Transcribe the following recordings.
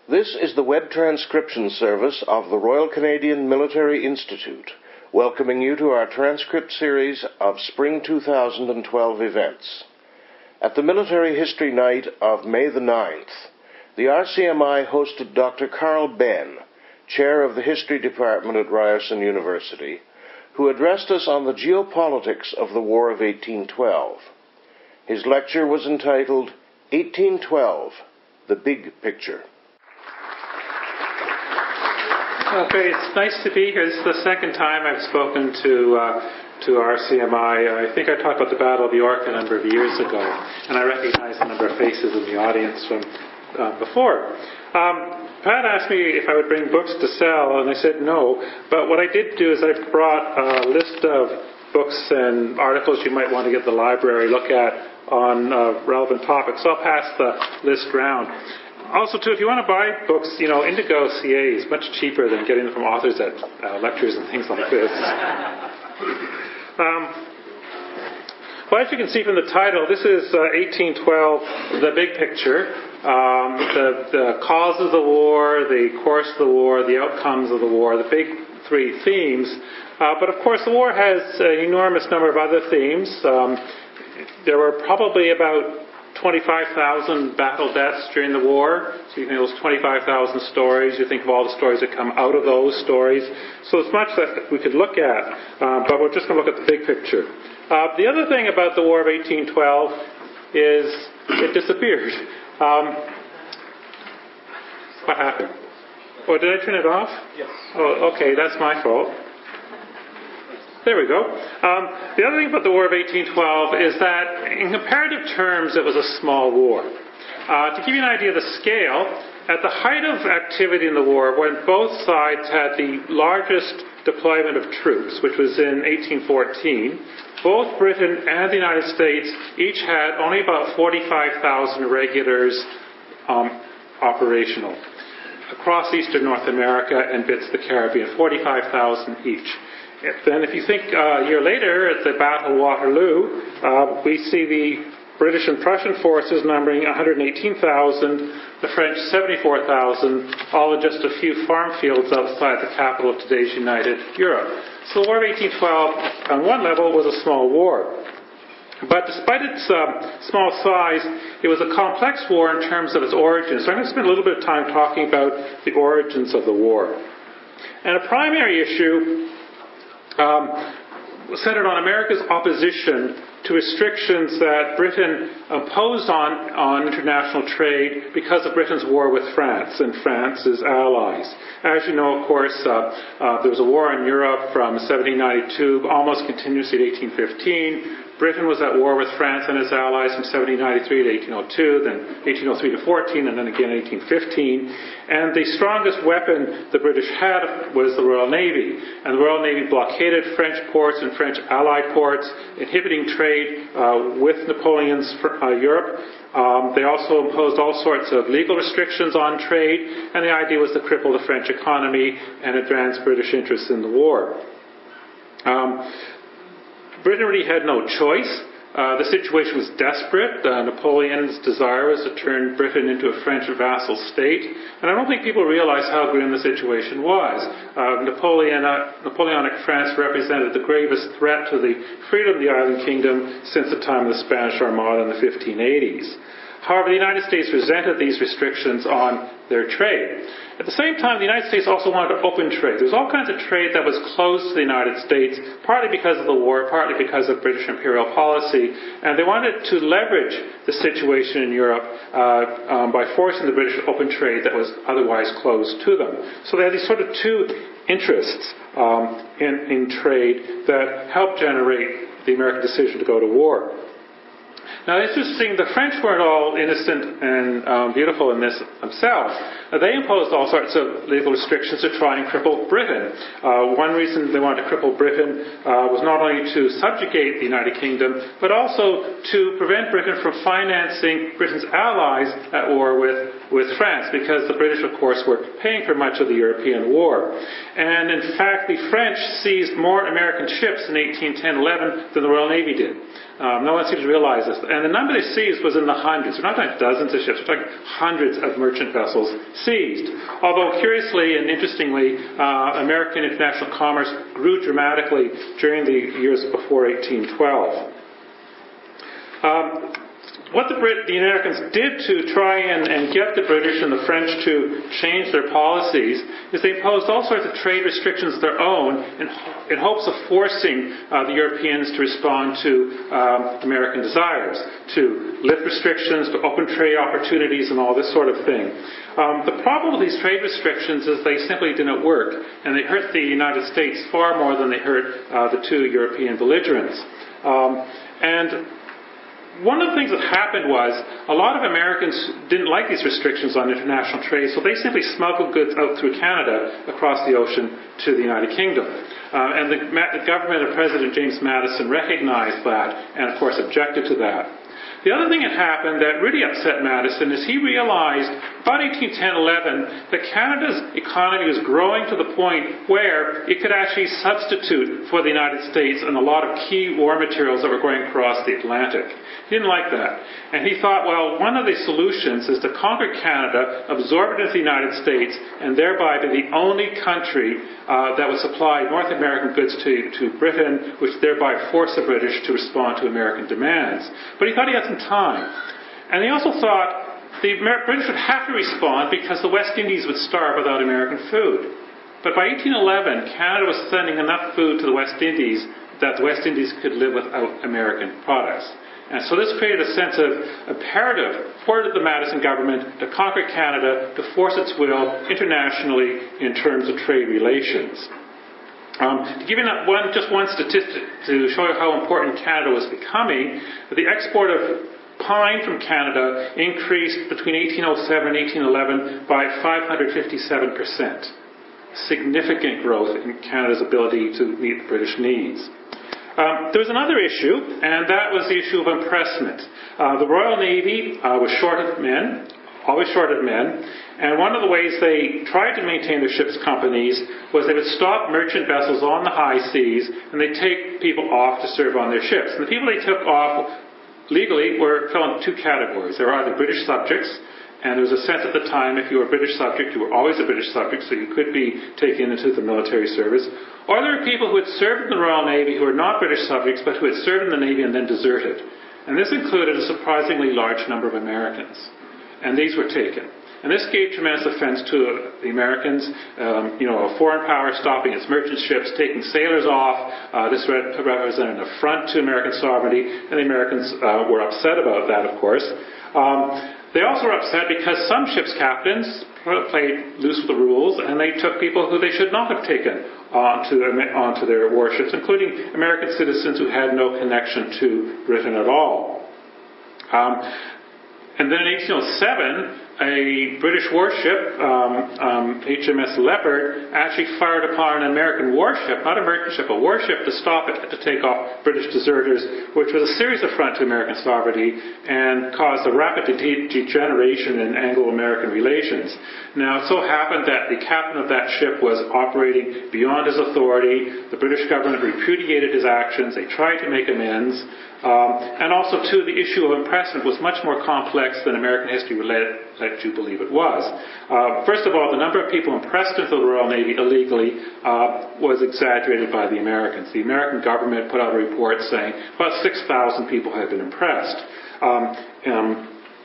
This is the web transcription service of the Royal Canadian Military Institute, welcoming you to our transcript series of Spring 2012 events. At the Military History Night of May the 9th, the RCMI hosted Dr. Carl Benn, Chair of the History Department at Ryerson University, who addressed us on the geopolitics of the War of 1812. His lecture was entitled 1812, The Big Picture. Okay, it's nice to be here. This is the second time I've spoken to RCMI. I think I talked about the Battle of York a number of years ago, and I recognize a number of faces in the audience from before. Pat asked me if I would bring books to sell, and I said no. But what I did do is I brought a list of books and articles you might want to get the library look at on relevant topics. So I'll pass the list round. Also, too, if you want to buy books, Indigo CA is much cheaper than getting them from authors at lectures and things like this. Well, as you can see from the title, this is 1812, The Big Picture. The cause of the war, the course of the war, the outcomes of the war, the big three themes. But, of course, the war has an enormous number of other themes. There were probably about 25,000 battle deaths during the war. So you think those 25,000 stories. You think of all the stories that come out of those stories. So it's much that we could look at, but we're just going to look at the big picture. The other thing about the War of 1812 is it disappeared. What happened? Oh, did I turn it off? Yes. Oh, okay, that's my fault. There we go. The other thing about the War of 1812 is that, in comparative terms, it was a small war. To give you an idea of the scale, at the height of activity in the war, when both sides had the largest deployment of troops, which was in 1814, both Britain and the United States each had only about 45,000 regulars operational across eastern North America and bits of the Caribbean, 45,000 each. Then if you think a year later at the Battle of Waterloo, we see the British and Prussian forces numbering 118,000, the French 74,000, all in just a few farm fields outside the capital of today's United Europe. So the War of 1812, on one level, was a small war. But despite its small size, it was a complex war in terms of its origins. So I'm going to spend a little bit of time talking about the origins of the war. And a primary issue centered on America's opposition to restrictions that Britain imposed on international trade because of Britain's war with France and France's allies. As you know, of course, there was a war in Europe from 1792 almost continuously to 1815. Britain was at war with France and its allies from 1793 to 1802, then 1803 to 14, and then again 1815. And the strongest weapon the British had was the Royal Navy. And the Royal Navy blockaded French ports and French allied ports, inhibiting trade with Napoleon's Europe. They also imposed all sorts of legal restrictions on trade, and the idea was to cripple the French economy and advance British interests in the war. Britain really had no choice. The situation was desperate. Napoleon's desire was to turn Britain into a French vassal state. And I don't think people realize how grim the situation was. Napoleonic France represented the gravest threat to the freedom of the island kingdom since the time of the Spanish Armada in the 1580s. However, the United States resented these restrictions on their trade. At the same time, the United States also wanted to open trade. There was all kinds of trade that was closed to the United States, partly because of the war, partly because of British imperial policy, and they wanted to leverage the situation in Europe by forcing the British to open trade that was otherwise closed to them. So they had these sort of two interests in trade that helped generate the American decision to go to war. Now, it's interesting, the French weren't all innocent and beautiful in this themselves. They imposed all sorts of legal restrictions to try and cripple Britain. One reason they wanted to cripple Britain was not only to subjugate the United Kingdom, but also to prevent Britain from financing Britain's allies at war with with France, because the British, of course, were paying for much of the European war. And in fact, the French seized more American ships in 1810-11 than the Royal Navy did. No one seems to realize this. And the number they seized was in the hundreds. We're not talking dozens of ships. We're talking hundreds of merchant vessels seized. Although, curiously and interestingly, American international commerce grew dramatically during the years before 1812. What the Americans did to try and get the British and the French to change their policies is they imposed all sorts of trade restrictions of their own in hopes of forcing the Europeans to respond to American desires, to lift restrictions, to open trade opportunities, and all this sort of thing. The problem with these trade restrictions is they simply didn't work, and they hurt the United States far more than they hurt the two European belligerents. One of the things that happened was a lot of Americans didn't like these restrictions on international trade, so they simply smuggled goods out through Canada across the ocean to the United Kingdom. And the government of President James Madison recognized that and, of course, objected to that. The other thing that happened that really upset Madison is he realized about 1810-11 that Canada's economy was growing to the point where it could actually substitute for the United States and a lot of key war materials that were going across the Atlantic. He didn't like that. And he thought, well, one of the solutions is to conquer Canada, absorb it into the United States, and thereby be the only country that would supply North American goods to Britain, which thereby forced the British to respond to American demands. But he thought he had some time. And he also thought the British would have to respond because the West Indies would starve without American food. But by 1811, Canada was sending enough food to the West Indies that the West Indies could live without American products. And so this created a sense of imperative for the Madison government to conquer Canada, to force its will internationally in terms of trade relations. To give you just one statistic to show you how important Canada was becoming, the export of pine from Canada increased between 1807 and 1811 by 557%. Significant growth in Canada's ability to meet the British needs. There was another issue, and that was the issue of impressment. The Royal Navy was short of men, always short of men, and one of the ways they tried to maintain their ships' companies was they would stop merchant vessels on the high seas, and they'd take people off to serve on their ships. And the people they took off legally fell into two categories. They were either British subjects, and there was a sense at the time if you were a British subject, you were always a British subject, so you could be taken into the military service. Or there were people who had served in the Royal Navy who were not British subjects, but who had served in the Navy and then deserted. And this included a surprisingly large number of Americans. And these were taken. And this gave tremendous offense to the Americans. A foreign power stopping its merchant ships, taking sailors off. This represented an affront to American sovereignty, and the Americans were upset about that, of course. They also were upset because some ships' captains played loose with the rules, and they took people who they should not have taken onto their warships, including American citizens who had no connection to Britain at all. And then in 1807, a British warship, HMS Leopard, actually fired upon an American warship, not a merchant ship, a warship, to stop it, to take off British deserters, which was a serious affront to American sovereignty and caused a rapid degeneration in Anglo-American relations. Now, it so happened that the captain of that ship was operating beyond his authority. The British government repudiated his actions. They tried to make amends. And also, too, the issue of impressment was much more complex than American history would let you believe it was. First of all, the number of people impressed into the Royal Navy illegally was exaggerated by the Americans. The American government put out a report saying about 6,000 people had been impressed.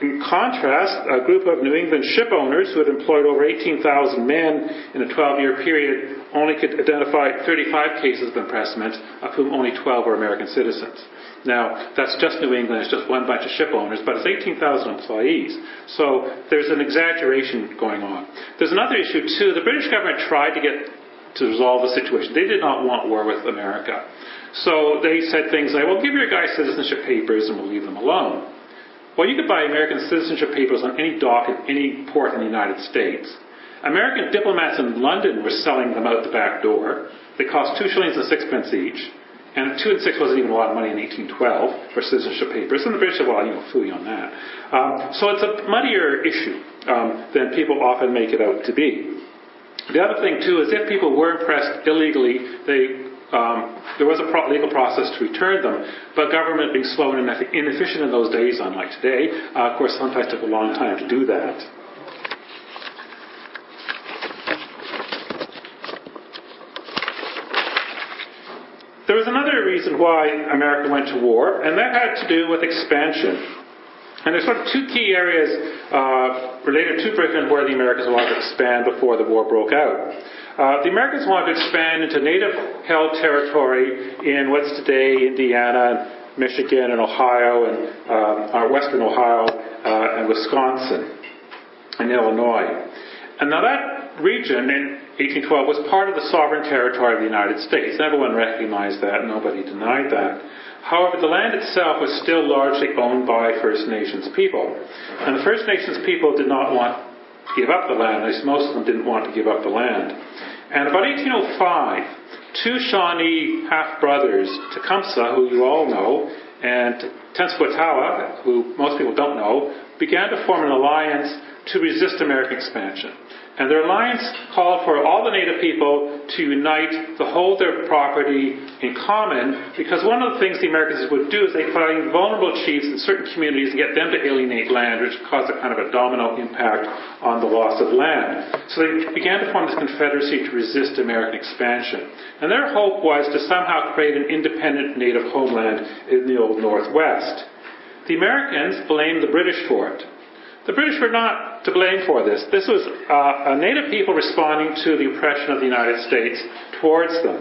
In contrast, a group of New England ship owners who had employed over 18,000 men in a 12-year period only could identify 35 cases of impressment, of whom only 12 were American citizens. Now, that's just New England, it's just one bunch of ship owners, but it's 18,000 employees. So there's an exaggeration going on. There's another issue, too. The British government tried to resolve the situation. They did not want war with America. So they said things like, well, give your guys citizenship papers and we'll leave them alone. Well, you could buy American citizenship papers on any dock in any port in the United States. American diplomats in London were selling them out the back door. They cost 2 shillings and 6 pence each. And 2 and 6 wasn't even a lot of money in 1812 for citizenship papers, and the British said, well, phooey on that. So it's a muddier issue than people often make it out to be. The other thing, too, is if people were impressed illegally, there was a legal process to return them, but government being slow and inefficient in those days, unlike today, of course, sometimes took a long time to do that. There was another reason why America went to war, and that had to do with expansion. And there's sort of two key areas related to Britain where the Americans wanted to expand before the war broke out. The Americans wanted to expand into native-held territory in what's today Indiana, Michigan, and Ohio, and western Ohio, and Wisconsin, and Illinois. And now that region in 1812 was part of the sovereign territory of the United States. Everyone recognized that. Nobody denied that. However, the land itself was still largely owned by First Nations people. And the First Nations people did not want to give up the land. At least most of them didn't want to give up the land. And about 1805, two Shawnee half-brothers, Tecumseh, who you all know, and Tenskwatawa, who most people don't know, began to form an alliance to resist American expansion. And their alliance called for all the native people to unite, to hold their property in common, because one of the things the Americans would do is they find vulnerable chiefs in certain communities and get them to alienate land, which caused a kind of a domino impact on the loss of land. So they began to form this confederacy to resist American expansion. And their hope was to somehow create an independent native homeland in the Old Northwest. The Americans blamed the British for it. The British were not to blame for this. This was a native people responding to the oppression of the United States towards them.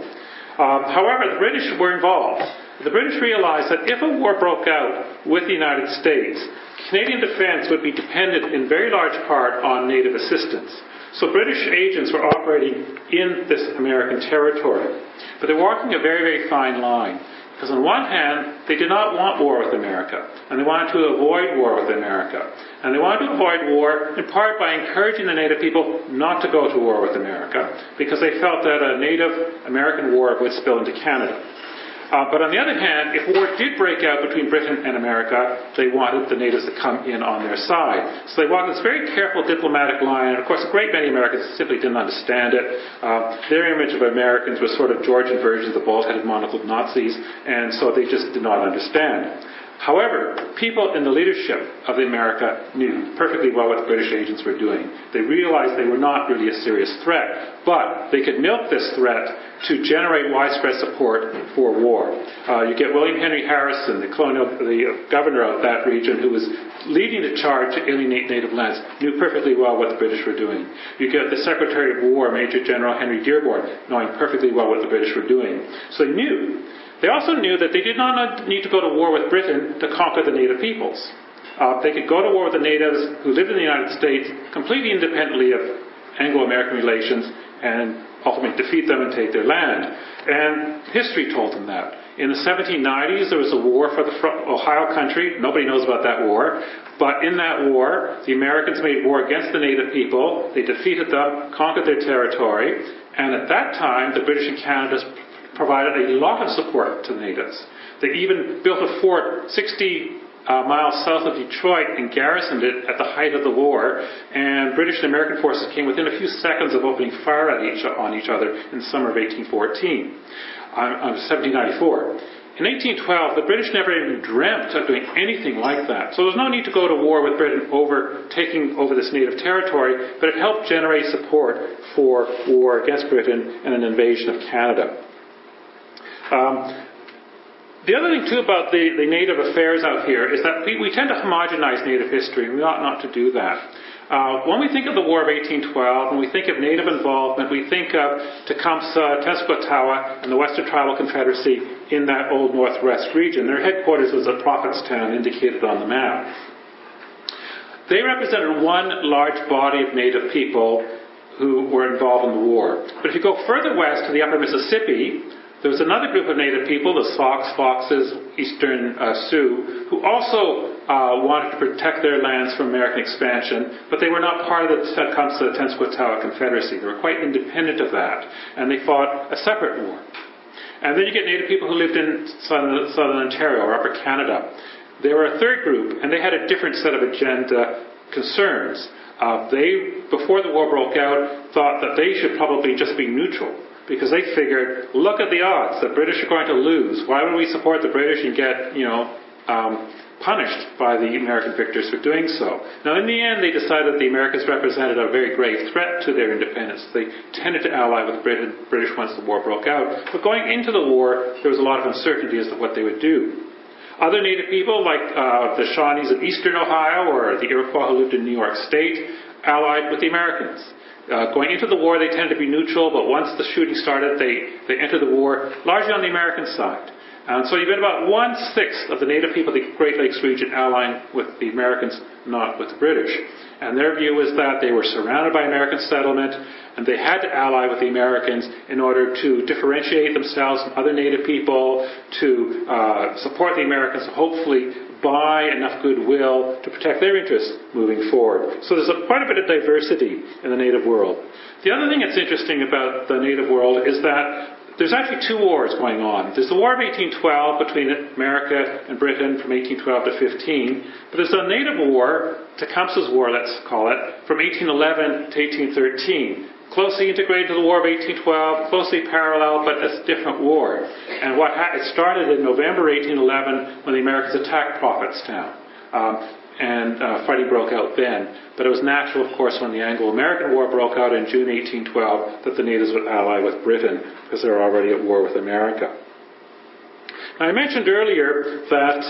However, the British were involved. The British realized that if a war broke out with the United States, Canadian defense would be dependent in very large part on native assistance. So British agents were operating in this American territory. But they were walking a very, very fine line. Because on one hand, they did not want war with America, and they wanted to avoid war with America. And they wanted to avoid war in part by encouraging the native people not to go to war with America, because they felt that a Native American war would spill into Canada. But on the other hand, if war did break out between Britain and America, they wanted the natives to come in on their side. So they walked this very careful diplomatic line, and of course a great many Americans simply didn't understand it. Their image of Americans was sort of Georgian versions of bald-headed monocled Nazis, and so they just did not understand. However, people in the leadership of America knew perfectly well what the British agents were doing. They realized they were not really a serious threat, but they could milk this threat to generate widespread support for war. You get William Henry Harrison, the governor of that region, who was leading the charge to alienate native lands, knew perfectly well what the British were doing. You get the Secretary of War, Major General Henry Dearborn, knowing perfectly well what the British were doing. So they knew. They also knew that they did not need to go to war with Britain to conquer the native peoples. They could go to war with the natives who lived in the United States completely independently of Anglo-American relations and ultimately defeat them and take their land. And history told them that. In the 1790s, there was a war for the Ohio country. Nobody knows about that war. But in that war, the Americans made war against the native people. They defeated them, conquered their territory. And at that time, the British and Canada provided a lot of support to the natives. They even built a fort 60 miles south of Detroit and garrisoned it at the height of the war, and British and American forces came within a few seconds of opening fire on each other in the summer of 1794. In 1812, the British never even dreamt of doing anything like that. So there's no need to go to war with Britain over taking over this native territory, but it helped generate support for war against Britain and an invasion of Canada. The other thing, too, about the native affairs out here is that we tend to homogenize native history, and we ought not to do that. When we think of the War of 1812, when we think of native involvement, we think of Tecumseh, Tenskwatawa, and the Western Tribal Confederacy in that Old Northwest region. Their headquarters was at Prophetstown, indicated on the map. They represented one large body of native people who were involved in the war. But if you go further west to the upper Mississippi, there was another group of native people, the Sacs, Foxes, Eastern Sioux, who also wanted to protect their lands from American expansion, but they were not part of the Tecumseh-Tenskwatawa Confederacy. They were quite independent of that, and they fought a separate war. And then you get Native people who lived in southern Ontario or Upper Canada. They were a third group, and they had a different set of agenda concerns. They, before the war broke out, thought that they should probably just be neutral, because they figured, look at the odds, the British are going to lose. Why would we support the British and get, punished by the American victors for doing so? Now, in the end, they decided that the Americans represented a very grave threat to their independence. They tended to ally with the British once the war broke out. But going into the war, there was a lot of uncertainty as to what they would do. Other Native people, like the Shawnees of eastern Ohio or the Iroquois who lived in New York State, allied with the Americans. Going into the war, they tended to be neutral, but once the shooting started, they entered the war largely on the American side. And so you've got about 1/6 of the Native people of the Great Lakes region allying with the Americans, not with the British. And their view was that they were surrounded by American settlement, and they had to ally with the Americans in order to differentiate themselves from other Native people, to support the Americans, hopefully buy enough goodwill to protect their interests moving forward. So there's quite a bit of diversity in the Native world. The other thing that's interesting about the Native world is that there's actually two wars going on. There's the War of 1812 between America and Britain from 1812 to 15, but there's a Native War, Tecumseh's War, let's call it, from 1811 to 1813. Closely integrated to the War of 1812, closely parallel, but it's a different war. And it started in November 1811 when the Americans attacked Prophetstown. Fighting broke out then. But it was natural, of course, when the Anglo-American War broke out in June 1812 that the natives would ally with Britain because they were already at war with America. Now, I mentioned earlier that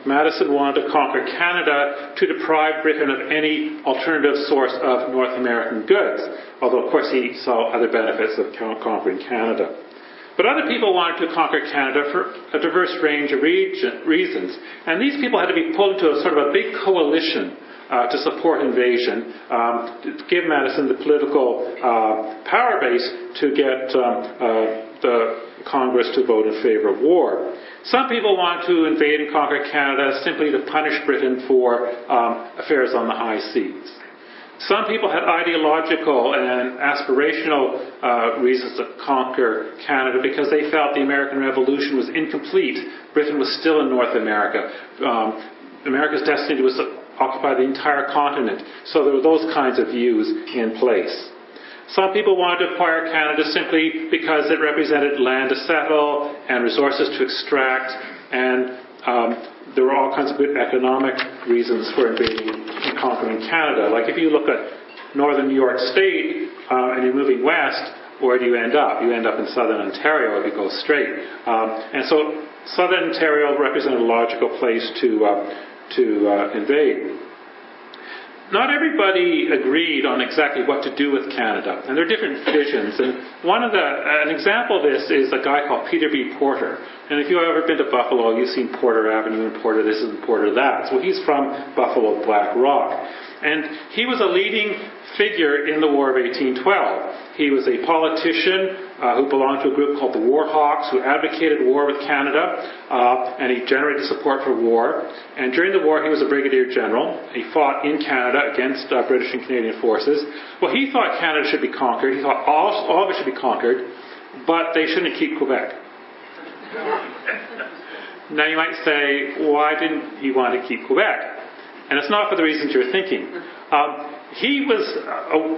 Madison wanted to conquer Canada to deprive Britain of any alternative source of North American goods, although, of course, he saw other benefits of conquering Canada. But other people wanted to conquer Canada for a diverse range of reasons. And these people had to be pulled into a sort of a big coalition to support invasion, to give Madison the political power base to get the Congress to vote in favor of war. Some people wanted to invade and conquer Canada simply to punish Britain for affairs on the high seas. Some people had ideological and aspirational reasons to conquer Canada because they felt the American Revolution was incomplete. Britain was still in North America. America's destiny was to occupy the entire continent. So there were those kinds of views in place. Some people wanted to acquire Canada simply because it represented land to settle and resources to extract, and there were all kinds of good economic reasons for invading and conquering Canada. Like if you look at northern New York State and you're moving west, where do you end up? You end up in southern Ontario if you go straight. And so southern Ontario represented a logical place to invade. Not everybody agreed on exactly what to do with Canada, and there are different visions. And an example of this is a guy called Peter B. Porter. And if you've ever been to Buffalo, you've seen Porter Avenue and Porter this and Porter that. So he's from Buffalo, Black Rock. And he was a leading figure in the War of 1812. He was a politician who belonged to a group called the War Hawks, who advocated war with Canada, and he generated support for war. And during the war, he was a brigadier general. He fought in Canada against British and Canadian forces. Well, he thought Canada should be conquered. He thought all of it should be conquered, but they shouldn't keep Quebec. Now you might say, why didn't he want to keep Quebec? And it's not for the reasons you're thinking. He was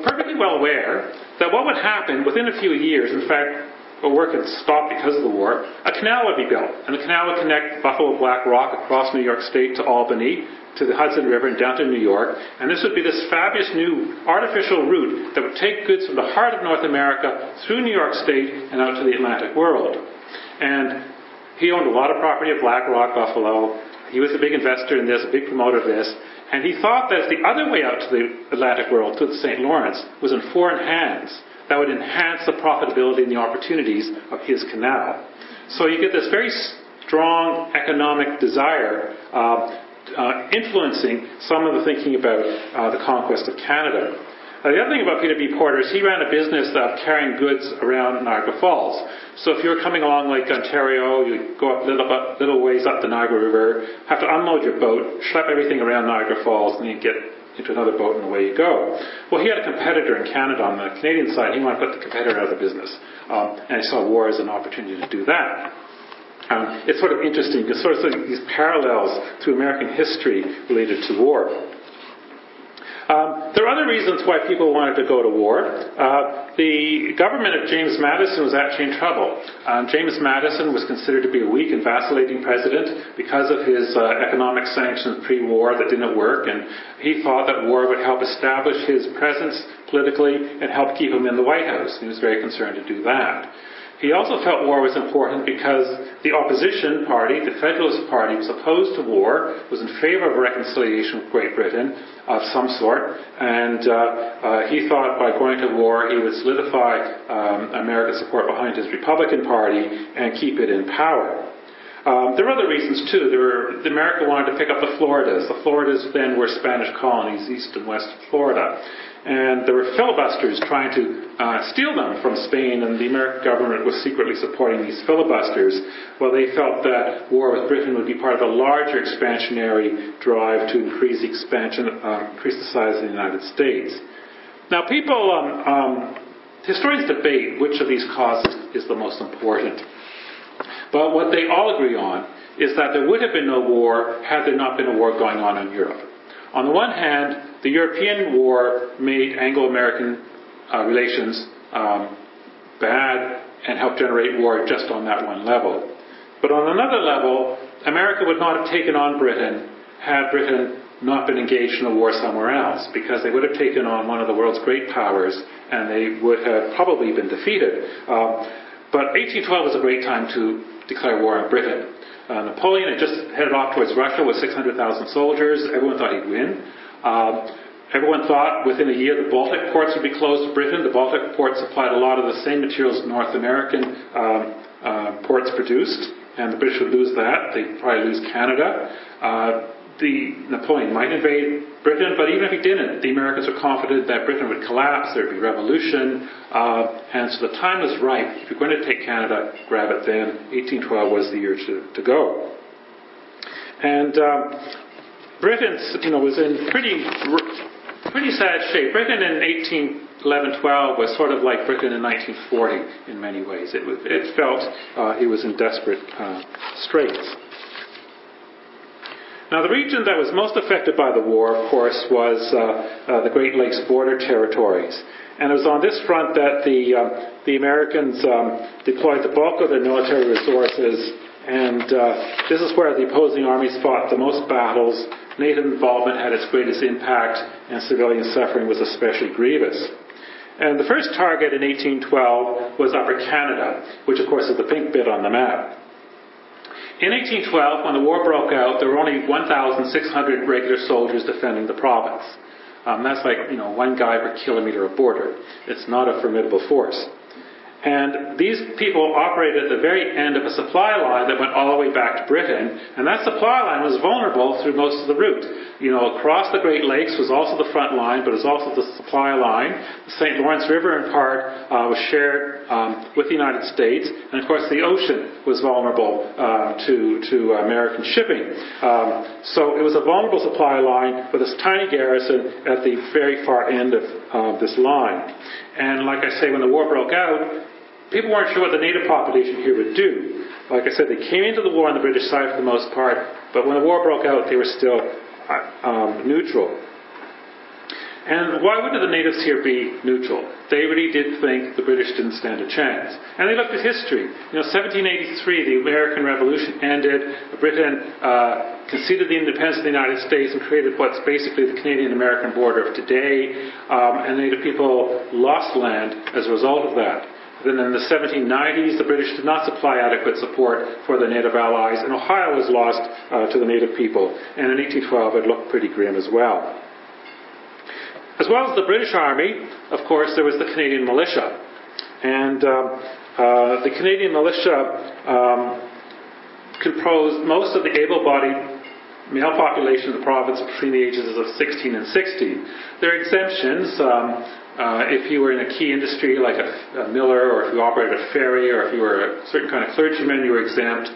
perfectly well aware that what would happen within a few years, in fact, the work had stopped because of the war, a canal would be built. And the canal would connect Buffalo, Black Rock across New York State to Albany, to the Hudson River and down to New York. And this would be this fabulous new artificial route that would take goods from the heart of North America through New York State and out to the Atlantic world. And he owned a lot of property at Black Rock, Buffalo. He was a big investor in this, a big promoter of this. And he thought that the other way out to the Atlantic world, to the St. Lawrence, was in foreign hands. That would enhance the profitability and the opportunities of his canal. So you get this very strong economic desire influencing some of the thinking about the conquest of Canada. The other thing about Peter B. Porter is he ran a business of carrying goods around Niagara Falls. So if you were coming along Lake Ontario, you go up little ways up the Niagara River, have to unload your boat, schlep everything around Niagara Falls, and then get into another boat and away you go. Well, he had a competitor in Canada on the Canadian side. He wanted to put the competitor out of business. And he saw war as an opportunity to do that. It's sort of interesting because sort of these parallels to American history related to war. There are other reasons why people wanted to go to war. The government of James Madison was actually in trouble. James Madison was considered to be a weak and vacillating president because of his economic sanctions pre-war that didn't work, and he thought that war would help establish his presence politically and help keep him in the White House. He was very concerned to do that. He also felt war was important because the opposition party, the Federalist Party, was opposed to war, was in favor of reconciliation with Great Britain of some sort, and he thought by going to war he would solidify American support behind his Republican Party and keep it in power. There were other reasons too. America wanted to pick up the Floridas. The Floridas then were Spanish colonies, east and west of Florida. And there were filibusters trying to steal them from Spain, and the American government was secretly supporting these filibusters. Well, they felt that war with Britain would be part of a larger expansionary drive to increase the size of the United States. Now, historians debate which of these causes is the most important. But what they all agree on is that there would have been no war had there not been a war going on in Europe. On the one hand, the European war made Anglo-American relations bad and helped generate war just on that one level. But on another level, America would not have taken on Britain had Britain not been engaged in a war somewhere else, because they would have taken on one of the world's great powers and they would have probably been defeated. But 1812 was a great time to declare war on Britain. Napoleon had just headed off towards Russia with 600,000 soldiers. Everyone thought he'd win. Everyone thought within a year the Baltic ports would be closed to Britain. The Baltic ports supplied a lot of the same materials North American ports produced, and the British would lose that. They'd probably lose Canada. Napoleon might invade Britain, but even if he didn't, the Americans were confident that Britain would collapse, there would be revolution, and so the time was right. If you're going to take Canada, grab it then. 1812 was the year to go. And Britain, was in pretty sad shape. Britain in 1811-12 was sort of like Britain in 1940 in many ways. It felt it was in desperate straits. Now, the region that was most affected by the war, of course, was the Great Lakes border territories. And it was on this front that the Americans deployed the bulk of their military resources, and this is where the opposing armies fought the most battles. Native involvement had its greatest impact, and civilian suffering was especially grievous. And the first target in 1812 was Upper Canada, which, of course, is the pink bit on the map. In 1812, when the war broke out, there were only 1,600 regular soldiers defending the province. That's like, one guy per kilometer of border. It's not a formidable force. And these people operated at the very end of a supply line that went all the way back to Britain, and that supply line was vulnerable through most of the route. Across the Great Lakes was also the front line, but it was also the supply line. The St. Lawrence River, in part, was shared with the United States, and of course the ocean was vulnerable to American shipping. So it was a vulnerable supply line with this tiny garrison at the very far end of this line. And like I say, when the war broke out, people weren't sure what the native population here would do. Like I said, they came into the war on the British side for the most part, but when the war broke out, they were still neutral. And why wouldn't the natives here be neutral? They really did think the British didn't stand a chance. And they looked at history. 1783, the American Revolution ended. Britain conceded the independence of the United States and created what's basically the Canadian-American border of today. And Native people lost land as a result of that. Then in the 1790s, the British did not supply adequate support for the Native allies, and Ohio was lost to the Native people. And in 1812, it looked pretty grim as well. As well as the British Army, of course, there was the Canadian Militia. And the Canadian Militia composed most of the able-bodied male population of the province between the ages of 16 and 60. There are exemptions. If you were in a key industry like a miller, or if you operated a ferry, or if you were a certain kind of clergyman, you were exempt.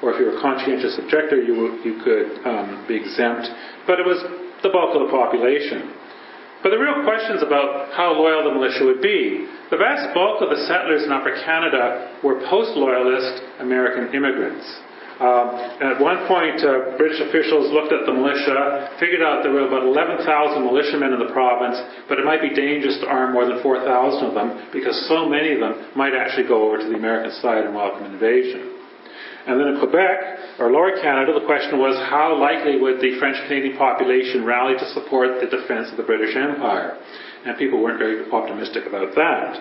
Or if you were a conscientious objector, you could be exempt. But it was the bulk of the population. But the real question is about how loyal the militia would be. The vast bulk of the settlers in Upper Canada were post-loyalist American immigrants. At one point, British officials looked at the militia, figured out there were about 11,000 militiamen in the province, but it might be dangerous to arm more than 4,000 of them because so many of them might actually go over to the American side and welcome invasion. And then in Quebec, or Lower Canada, the question was how likely would the French-Canadian population rally to support the defense of the British Empire? And people weren't very optimistic about that.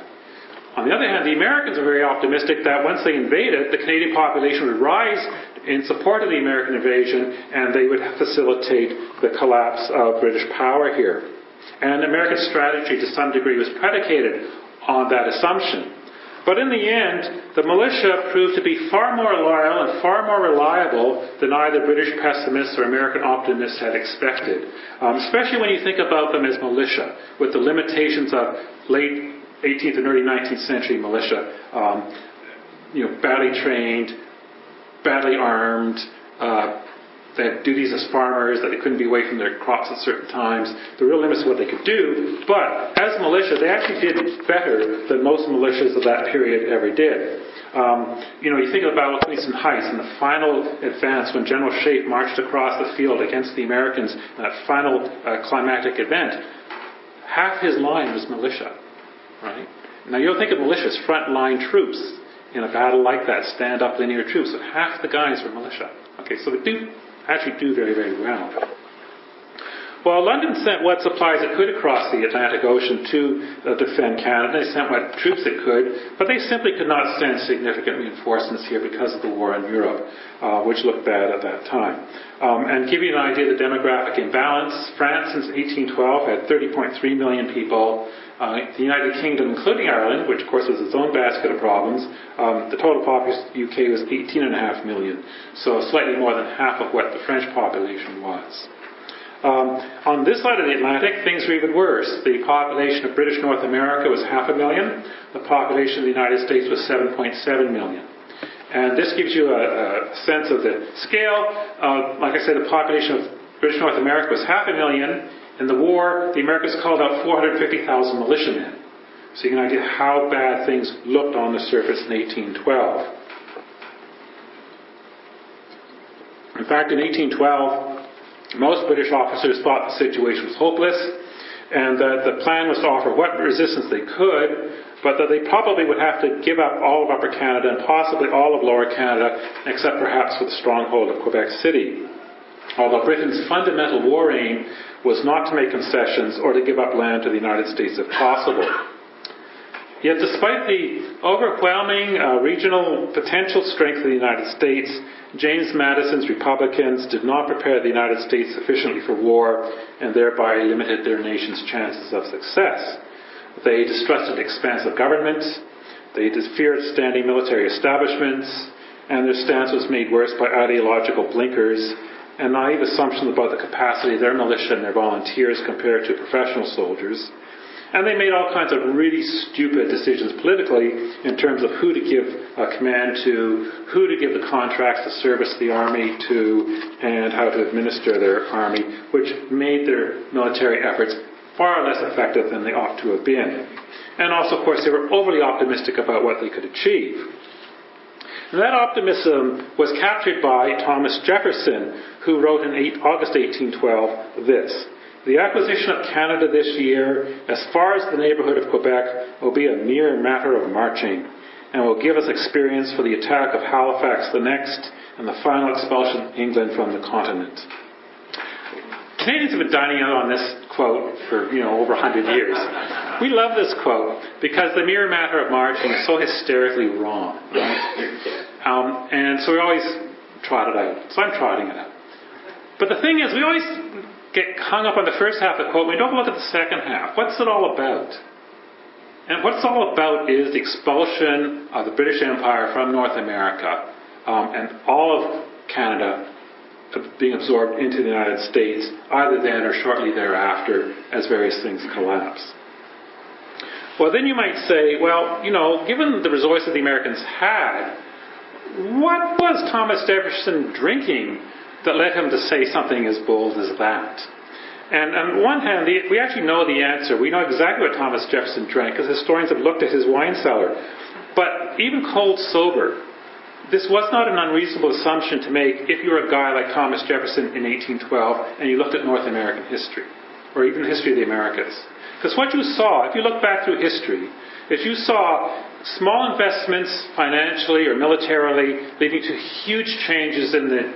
On the other hand, the Americans were very optimistic that once they invaded, the Canadian population would rise in support of the American invasion and they would facilitate the collapse of British power here. And American strategy to some degree was predicated on that assumption. But in the end, the militia proved to be far more loyal and far more reliable than either British pessimists or American optimists had expected. Especially when you think about them as militia, with the limitations of late 18th and early 19th century militia. Badly trained, badly armed, they had duties as farmers, that they couldn't be away from their crops at certain times. The real limits of what they could do. But as militia, they actually did better than most militias of that period ever did. You think about Queenston Heights and the final advance when General Shape marched across the field against the Americans, that final climactic event. Half his line was militia, right? Now you don't think of militia as front-line troops in a battle like that, stand-up linear troops, but half the guys were militia. Okay, so they actually do very, very well. Well, London sent what supplies it could across the Atlantic Ocean to defend Canada. They sent what troops it could, but they simply could not send significant reinforcements here because of the war in Europe, which looked bad at that time. And to give you an idea of the demographic imbalance, France since 1812 had 30.3 million people. The United Kingdom, including Ireland, which of course was its own basket of problems, the total population of the UK was 18.5 million, so slightly more than half of what the French population was. On this side of the Atlantic, things were even worse. The population of British North America was 500,000. The population of the United States was 7.7 million. And this gives you a sense of the scale. Like I said, the population of British North America was 500,000. In the war, the Americans called out 450,000 militiamen. So you can idea how bad things looked on the surface in 1812. In fact, in 1812, most British officers thought the situation was hopeless and that the plan was to offer what resistance they could, but that they probably would have to give up all of Upper Canada and possibly all of Lower Canada, except perhaps for the stronghold of Quebec City. Although Britain's fundamental war aim was not to make concessions or to give up land to the United States if possible. Yet despite the overwhelming regional potential strength of the United States, James Madison's Republicans did not prepare the United States sufficiently for war and thereby limited their nation's chances of success. They distrusted expansive government, they feared standing military establishments, and their stance was made worse by ideological blinkers and naive assumptions about the capacity of their militia and their volunteers compared to professional soldiers. And they made all kinds of really stupid decisions politically in terms of who to give command to, who to give the contracts to service the army to, and how to administer their army, which made their military efforts far less effective than they ought to have been. And also, of course, they were overly optimistic about what they could achieve. And that optimism was captured by Thomas Jefferson, who wrote in August 1812 this: "The acquisition of Canada this year, as far as the neighbourhood of Quebec, will be a mere matter of marching, and will give us experience for the attack of Halifax the next, and the final expulsion of England from the continent." Canadians have been dining out on this quote for, over 100 years. We love this quote because the mere matter of marching is so hysterically wrong. Right? And so we always trot it out. So I'm trotting it out. But the thing is, we always get hung up on the first half of the quote. We don't look at the second half. What's it all about? And what it's all about is the expulsion of the British Empire from North America and all of Canada being absorbed into the United States, either then or shortly thereafter, as various things collapse. Well, then you might say, well, given the resources the Americans had, what was Thomas Jefferson drinking that led him to say something as bold as that? And on one hand, we actually know the answer. We know exactly what Thomas Jefferson drank, because historians have looked at his wine cellar. But even cold sober, this was not an unreasonable assumption to make if you were a guy like Thomas Jefferson in 1812 and you looked at North American history, or even the history of the Americas. Because what you saw, if you look back through history, is you saw small investments financially or militarily leading to huge changes in the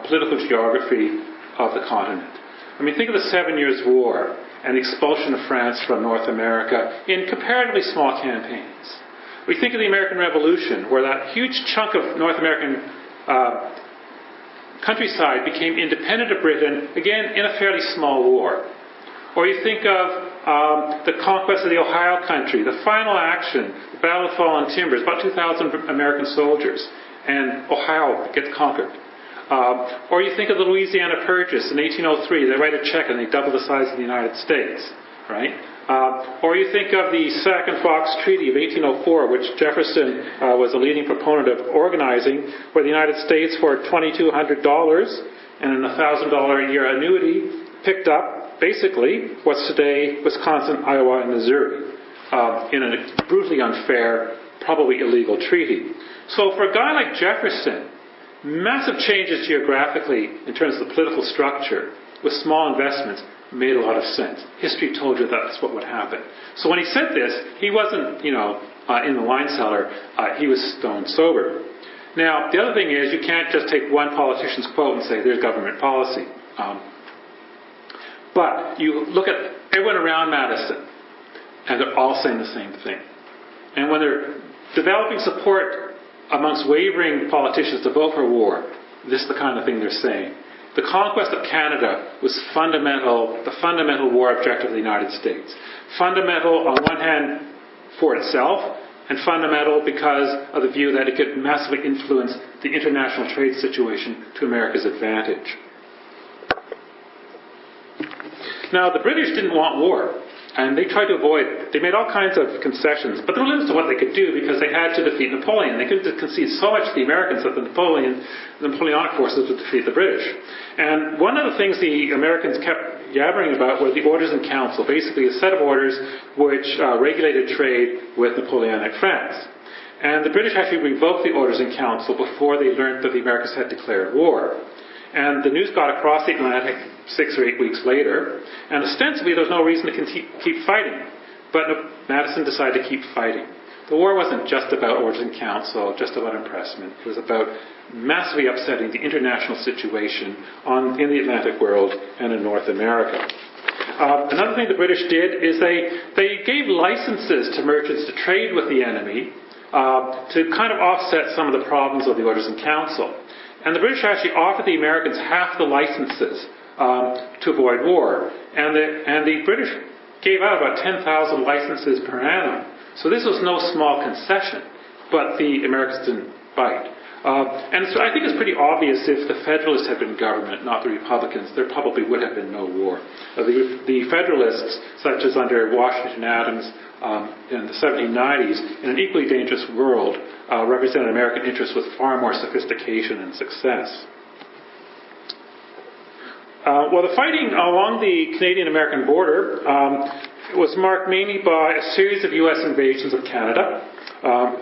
political geography of the continent. I mean, think of the 7 Years' War and the expulsion of France from North America in comparatively small campaigns. We think of the American Revolution, where that huge chunk of North American countryside became independent of Britain, again, in a fairly small war. Or you think of the conquest of the Ohio country, the final action, the Battle of Fallen Timbers, about 2,000 American soldiers, and Ohio gets conquered. Or you think of the Louisiana Purchase in 1803. They write a check and they double the size of the United States, right? Or you think of the Sac and Fox Treaty of 1804, which Jefferson was a leading proponent of organizing, where the United States, for $2,200 and an $1,000 a year annuity, picked up, basically, what's today Wisconsin, Iowa, and Missouri, in a brutally unfair, probably illegal treaty. So for a guy like Jefferson, massive changes geographically in terms of the political structure with small investments made a lot of sense. History told you that's what would happen. So when he said this, he wasn't, in the wine cellar. He was stone sober. Now, the other thing is, you can't just take one politician's quote and say, there's government policy. But you look at everyone around Madison, and they're all saying the same thing. And when they're developing support amongst wavering politicians to vote for war, this is the kind of thing they're saying. The conquest of Canada was the fundamental war objective of the United States. Fundamental, on one hand, for itself, and fundamental because of the view that it could massively influence the international trade situation to America's advantage. Now, the British didn't want war, and they tried to avoid it. They made all kinds of concessions, but there were limits to what they could do because they had to defeat Napoleon. They couldn't concede so much to the Americans that the Napoleonic forces would defeat the British. And one of the things the Americans kept yabbering about were the Orders in Council, basically a set of orders which regulated trade with Napoleonic France. And the British actually revoked the Orders in Council before they learned that the Americans had declared war. And the news got across the Atlantic 6 or 8 weeks later, and ostensibly there was no reason to keep fighting. But Madison decided to keep fighting. The war wasn't just about Orders in Council, just about impressment. It was about massively upsetting the international situation in the Atlantic world and in North America. Another thing the British did is they gave licenses to merchants to trade with the enemy to kind of offset some of the problems of the Orders in Council. And the British actually offered the Americans half the licenses to avoid war. And the British gave out about 10,000 licenses per annum. So this was no small concession, but the Americans didn't bite. And so I think it's pretty obvious if the Federalists had been government, not the Republicans, there probably would have been no war. The Federalists, such as under Washington Adams in the 1790s, in an equally dangerous world, represented American interests with far more sophistication and success. Well, the fighting along the Canadian-American border was marked mainly by a series of U.S. invasions of Canada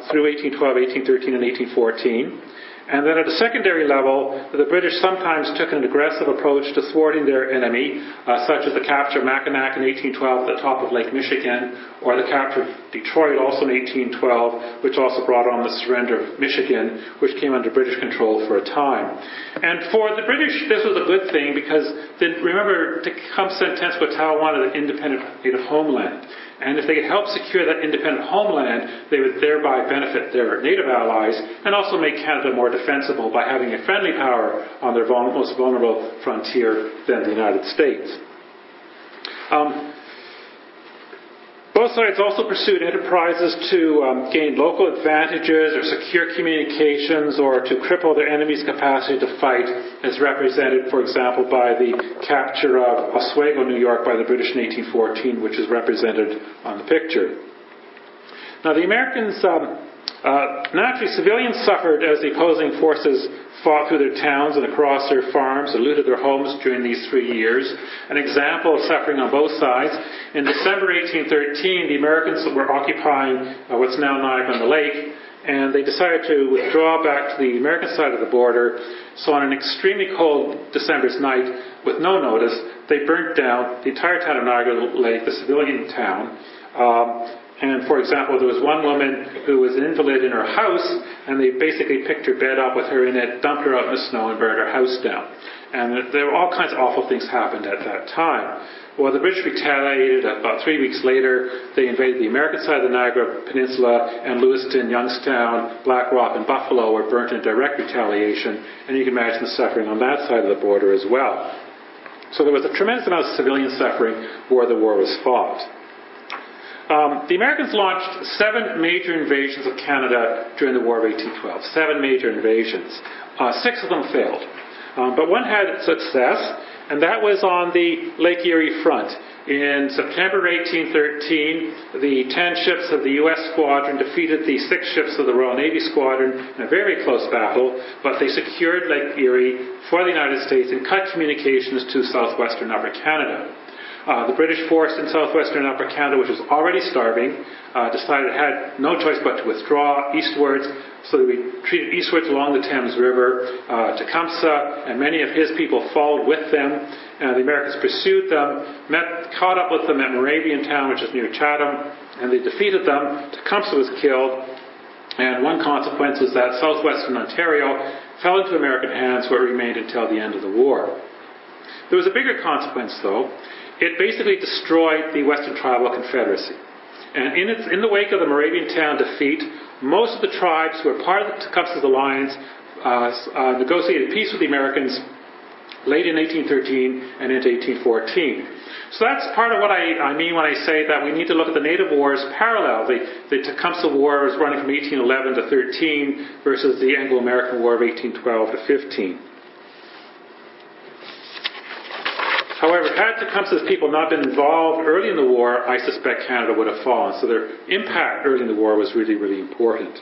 through 1812, 1813, and 1814. And then at a secondary level, the British sometimes took an aggressive approach to thwarting their enemy, such as the capture of Mackinac in 1812 at the top of Lake Michigan, or the capture of Detroit also in 1812, which also brought on the surrender of Michigan, which came under British control for a time. And for the British, this was a good thing because, remember, Tecumseh and Tenskwatawa wanted an independent native homeland. And if they could help secure that independent homeland, they would thereby benefit their native allies and also make Canada more defensible by having a friendly power on their most vulnerable frontier than the United States. Both sides also pursued enterprises to gain local advantages or secure communications or to cripple their enemy's capacity to fight, as represented, for example, by the capture of Oswego, New York, by the British in 1814, which is represented on the picture. Now, the Americans, naturally, civilians suffered as the opposing forces fought through their towns and across their farms and looted their homes during these 3 years. An example of suffering on both sides. In December 1813, the Americans were occupying what's now Niagara-on-the-Lake, and they decided to withdraw back to the American side of the border. So on an extremely cold December's night, with no notice, they burnt down the entire town of Niagara-on-the-Lake, the civilian town. And, for example, there was one woman who was an invalid in her house, and they basically picked her bed up with her in it, dumped her out in the snow, and burned her house down. And there were all kinds of awful things happened at that time. Well, the British retaliated. About 3 weeks later, they invaded the American side of the Niagara Peninsula, and Lewiston, Youngstown, Black Rock, and Buffalo were burnt in direct retaliation. And you can imagine the suffering on that side of the border as well. So there was a tremendous amount of civilian suffering where the war was fought. The Americans launched 7 major invasions of Canada during the War of 1812. 7 major invasions. 6 of them failed. But one had success, and that was on the Lake Erie front. In September 1813, the 10 ships of the U.S. squadron defeated the 6 ships of the Royal Navy squadron in a very close battle, but they secured Lake Erie for the United States and cut communications to southwestern Upper Canada. The British force in southwestern Upper Canada, which was already starving, decided it had no choice but to withdraw eastwards, so they retreated eastwards along the Thames River. Tecumseh and many of his people followed with them, and the Americans pursued them, caught up with them at Moraviantown, which is near Chatham, and they defeated them. Tecumseh was killed, and one consequence was that southwestern Ontario fell into American hands, where it remained until the end of the war. There was a bigger consequence, though. It basically destroyed the Western Tribal Confederacy. And in the wake of the Moraviantown defeat, most of the tribes who were part of Tecumseh's alliance negotiated peace with the Americans late in 1813 and into 1814. So that's part of what I mean when I say that we need to look at the native wars parallel. The Tecumseh War was running from 1811 to 13 versus the Anglo-American War of 1812 to 15. However, had Tecumseh's people not been involved early in the war, I suspect Canada would have fallen. So their impact early in the war was really, really important.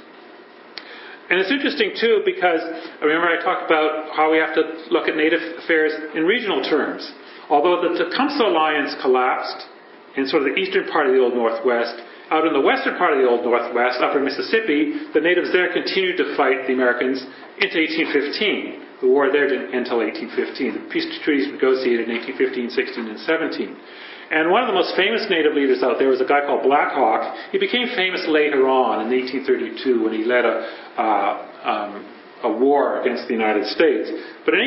And it's interesting, too, because remember I talked about how we have to look at Native affairs in regional terms. Although the Tecumseh Alliance collapsed in sort of the eastern part of the Old Northwest, out in the western part of the Old Northwest, upper Mississippi, the natives there continued to fight the Americans into 1815. The war there didn't end until 1815. The peace treaties were negotiated in 1815, 16, and 17. And one of the most famous native leaders out there was a guy called Black Hawk. He became famous later on in 1832 when he led a war against the United States. But in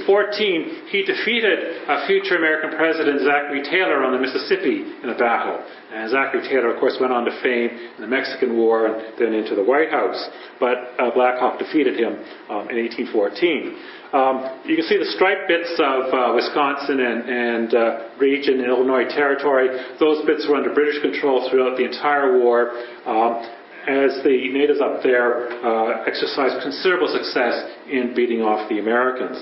1814, he defeated future American President Zachary Taylor on the Mississippi in a battle. And Zachary Taylor, of course, went on to fame in the Mexican War and then into the White House. But Black Hawk defeated him in 1814. You can see the striped bits of Wisconsin and region in Illinois Territory. Those bits were under British control throughout the entire war. As the natives up there exercised considerable success in beating off the Americans.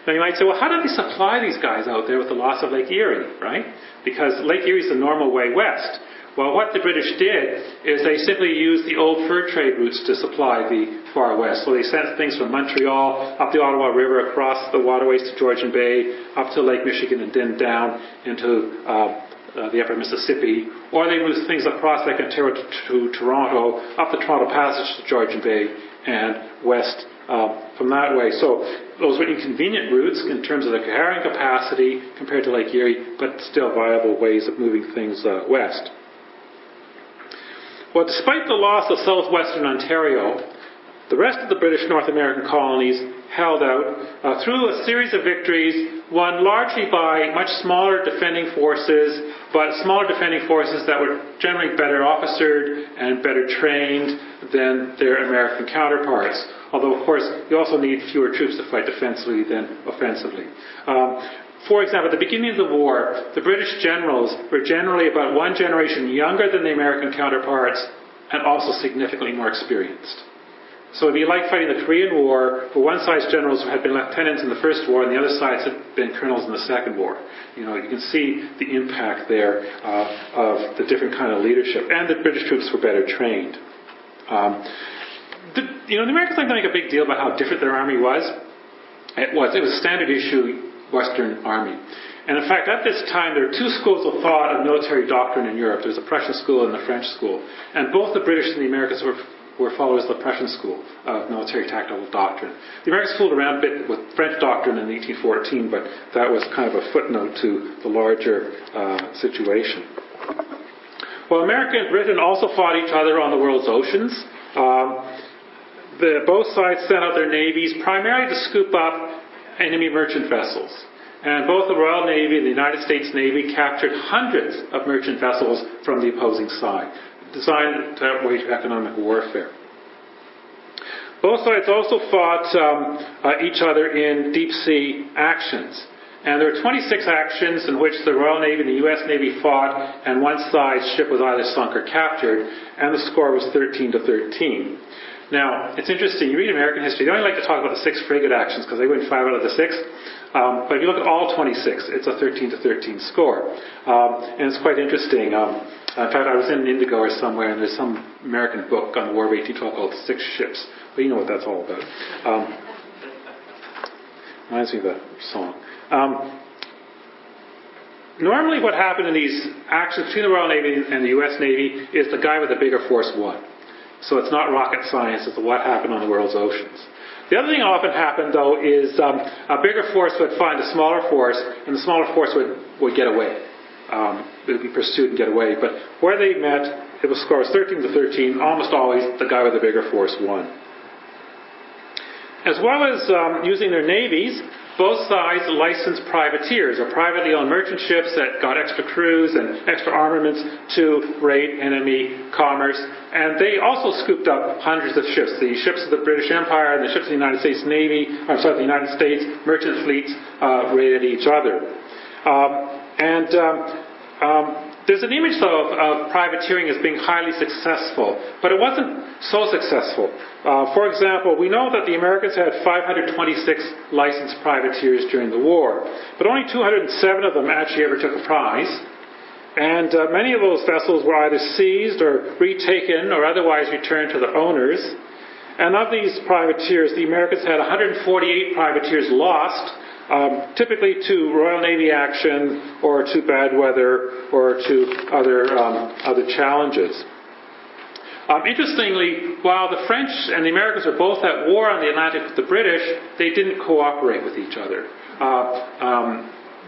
Now you might say, well, how did they supply these guys out there with the loss of Lake Erie, right? Because Lake Erie is the normal way west. Well, what the British did is they simply used the old fur trade routes to supply the far west. So they sent things from Montreal up the Ottawa River, across the waterways to Georgian Bay, up to Lake Michigan, and then down into the upper Mississippi, or they moved things across Lake Ontario to Toronto, up the Toronto Passage to Georgian Bay, and west from that way. So those were inconvenient routes in terms of the carrying capacity compared to Lake Erie, but still viable ways of moving things west. Well, despite the loss of southwestern Ontario, the rest of the British North American colonies held out through a series of victories, won largely by much smaller defending forces, but smaller defending forces that were generally better officered and better trained than their American counterparts. Although, of course, you also need fewer troops to fight defensively than offensively. For example, at the beginning of the war, the British generals were generally about one generation younger than the American counterparts and also significantly more experienced. So it'd be like fighting the Korean War, where one side's generals had been lieutenants in the first war and the other side's had been colonels in the second war. You know, you can see the impact there of the different kind of leadership. And the British troops were better trained. The Americans like to make a big deal about how different their army was. It was a standard issue Western Army. And in fact, at this time, there were two schools of thought of military doctrine in Europe. There was the Prussian school and the French school. And both the British and the Americans were followers of the Prussian school of military tactical doctrine. The Americans fooled around a bit with French doctrine in 1814, but that was kind of a footnote to the larger situation. Well, America and Britain also fought each other on the world's oceans. Both sides sent out their navies primarily to scoop up enemy merchant vessels. And both the Royal Navy and the United States Navy captured hundreds of merchant vessels from the opposing side, designed to wage economic warfare. Both sides also fought each other in deep-sea actions. And there were 26 actions in which the Royal Navy and the U.S. Navy fought, and one side's ship was either sunk or captured, and the score was 13-13. Now, it's interesting. You read American history, they only like to talk about the 6 frigate actions because they win 5 out of the 6. But if you look at all 26, it's a 13-13 score. And it's quite interesting. In fact, I was in Indigo or somewhere, and there's some American book on the War of 1812 called 6 Ships. But you know what that's all about. Reminds me of the song. Normally what happened in these actions between the Royal Navy and the U.S. Navy is the guy with the bigger force won. So it's not rocket science as to what happened on the world's oceans. The other thing that often happened, though, is a bigger force would find a smaller force, and the smaller force would get away. It would be pursued and get away. But where they met, it was scores 13-13. Almost always, the guy with the bigger force won. As well as using their navies, both sides licensed privateers, or privately owned merchant ships that got extra crews and extra armaments to raid enemy commerce. And they also scooped up hundreds of ships. The ships of the British Empire and the ships of the United States Navy, the United States merchant fleets raided each other. There's an image, though, of privateering as being highly successful, but it wasn't so successful. For example, we know that the Americans had 526 licensed privateers during the war, but only 207 of them actually ever took a prize. And many of those vessels were either seized or retaken or otherwise returned to their owners. And of these privateers, the Americans had 148 privateers lost, typically to Royal Navy action or to bad weather or to other challenges. Interestingly, while the French and the Americans were both at war on the Atlantic with the British, they didn't cooperate with each other.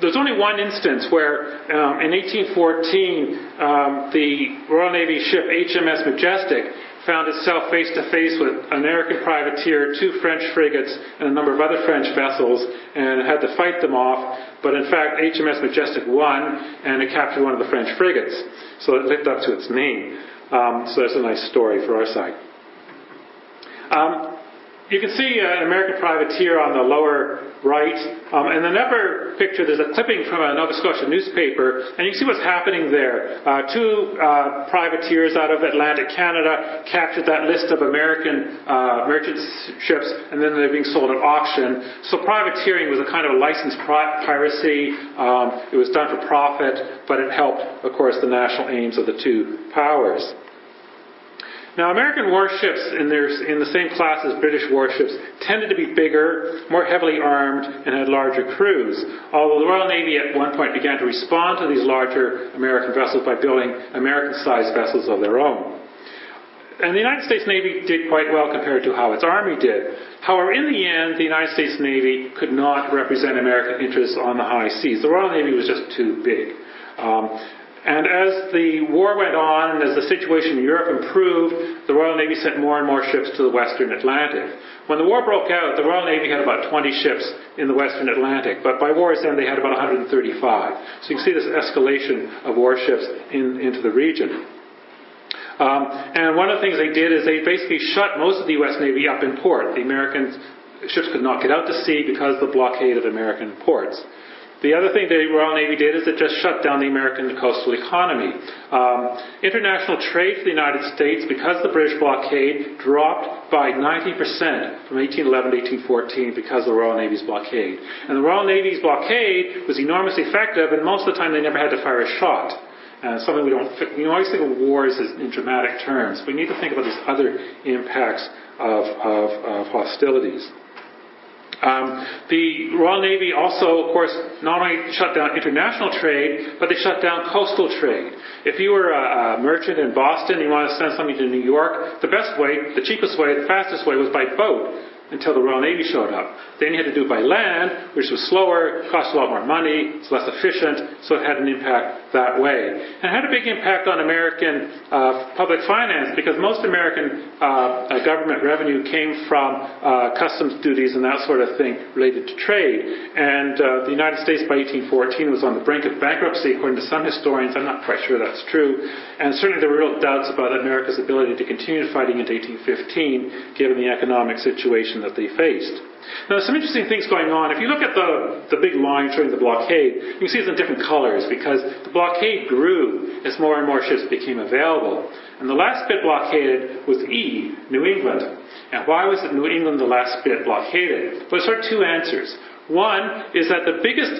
There's only one instance where, in 1814, the Royal Navy ship HMS Majestic found itself face-to-face with an American privateer, 2 French frigates, and a number of other French vessels, and it had to fight them off. But in fact, HMS Majestic won, and it captured one of the French frigates. So it lived up to its name. So that's a nice story for our side. You can see an American privateer on the lower right. In the upper picture, there's a clipping from a Nova Scotia newspaper, and you can see what's happening there. 2 privateers out of Atlantic Canada captured that list of American merchant ships, and then they're being sold at auction. So privateering was a kind of a licensed piracy. It was done for profit, but it helped, of course, the national aims of the 2 powers. Now, American warships in the same class as British warships tended to be bigger, more heavily armed, and had larger crews, although the Royal Navy at one point began to respond to these larger American vessels by building American-sized vessels of their own. And the United States Navy did quite well compared to how its Army did. However, in the end, the United States Navy could not represent American interests on the high seas. The Royal Navy was just too big. And as the war went on and as the situation in Europe improved, the Royal Navy sent more and more ships to the Western Atlantic. When the war broke out, the Royal Navy had about 20 ships in the Western Atlantic, but by war's end they had about 135. So you can see this escalation of warships into the region. And one of the things they did is they basically shut most of the U.S. Navy up in port. The American ships could not get out to sea because of the blockade of American ports. The other thing the Royal Navy did is it just shut down the American coastal economy. International trade for the United States, because of the British blockade, dropped by 90% from 1811 to 1814 because of the Royal Navy's blockade. And the Royal Navy's blockade was enormously effective, and most of the time they never had to fire a shot. Something we always think of wars as in dramatic terms. We need to think about these other impacts of hostilities. The Royal Navy also, of course, not only shut down international trade, but they shut down coastal trade. If you were a merchant in Boston and you wanted to send something to New York, the best way, the cheapest way, the fastest way was by boat until the Royal Navy showed up. Then you had to do it by land, which was slower, cost a lot more money, it's less efficient, so it had an impact that way. And it had a big impact on American public finance because most American government revenue came from customs duties and that sort of thing related to trade. And the United States by 1814 was on the brink of bankruptcy, according to some historians. I'm not quite sure that's true. And certainly there were real doubts about America's ability to continue fighting into 1815, given the economic situation that they faced. Now, there's some interesting things going on. If you look at the big line showing the blockade, you can see it's in different colors because the blockade grew as more and more ships became available. And the last bit blockaded was E, New England. And why was New England the last bit blockaded? Well, there's sort of two answers. One is that the biggest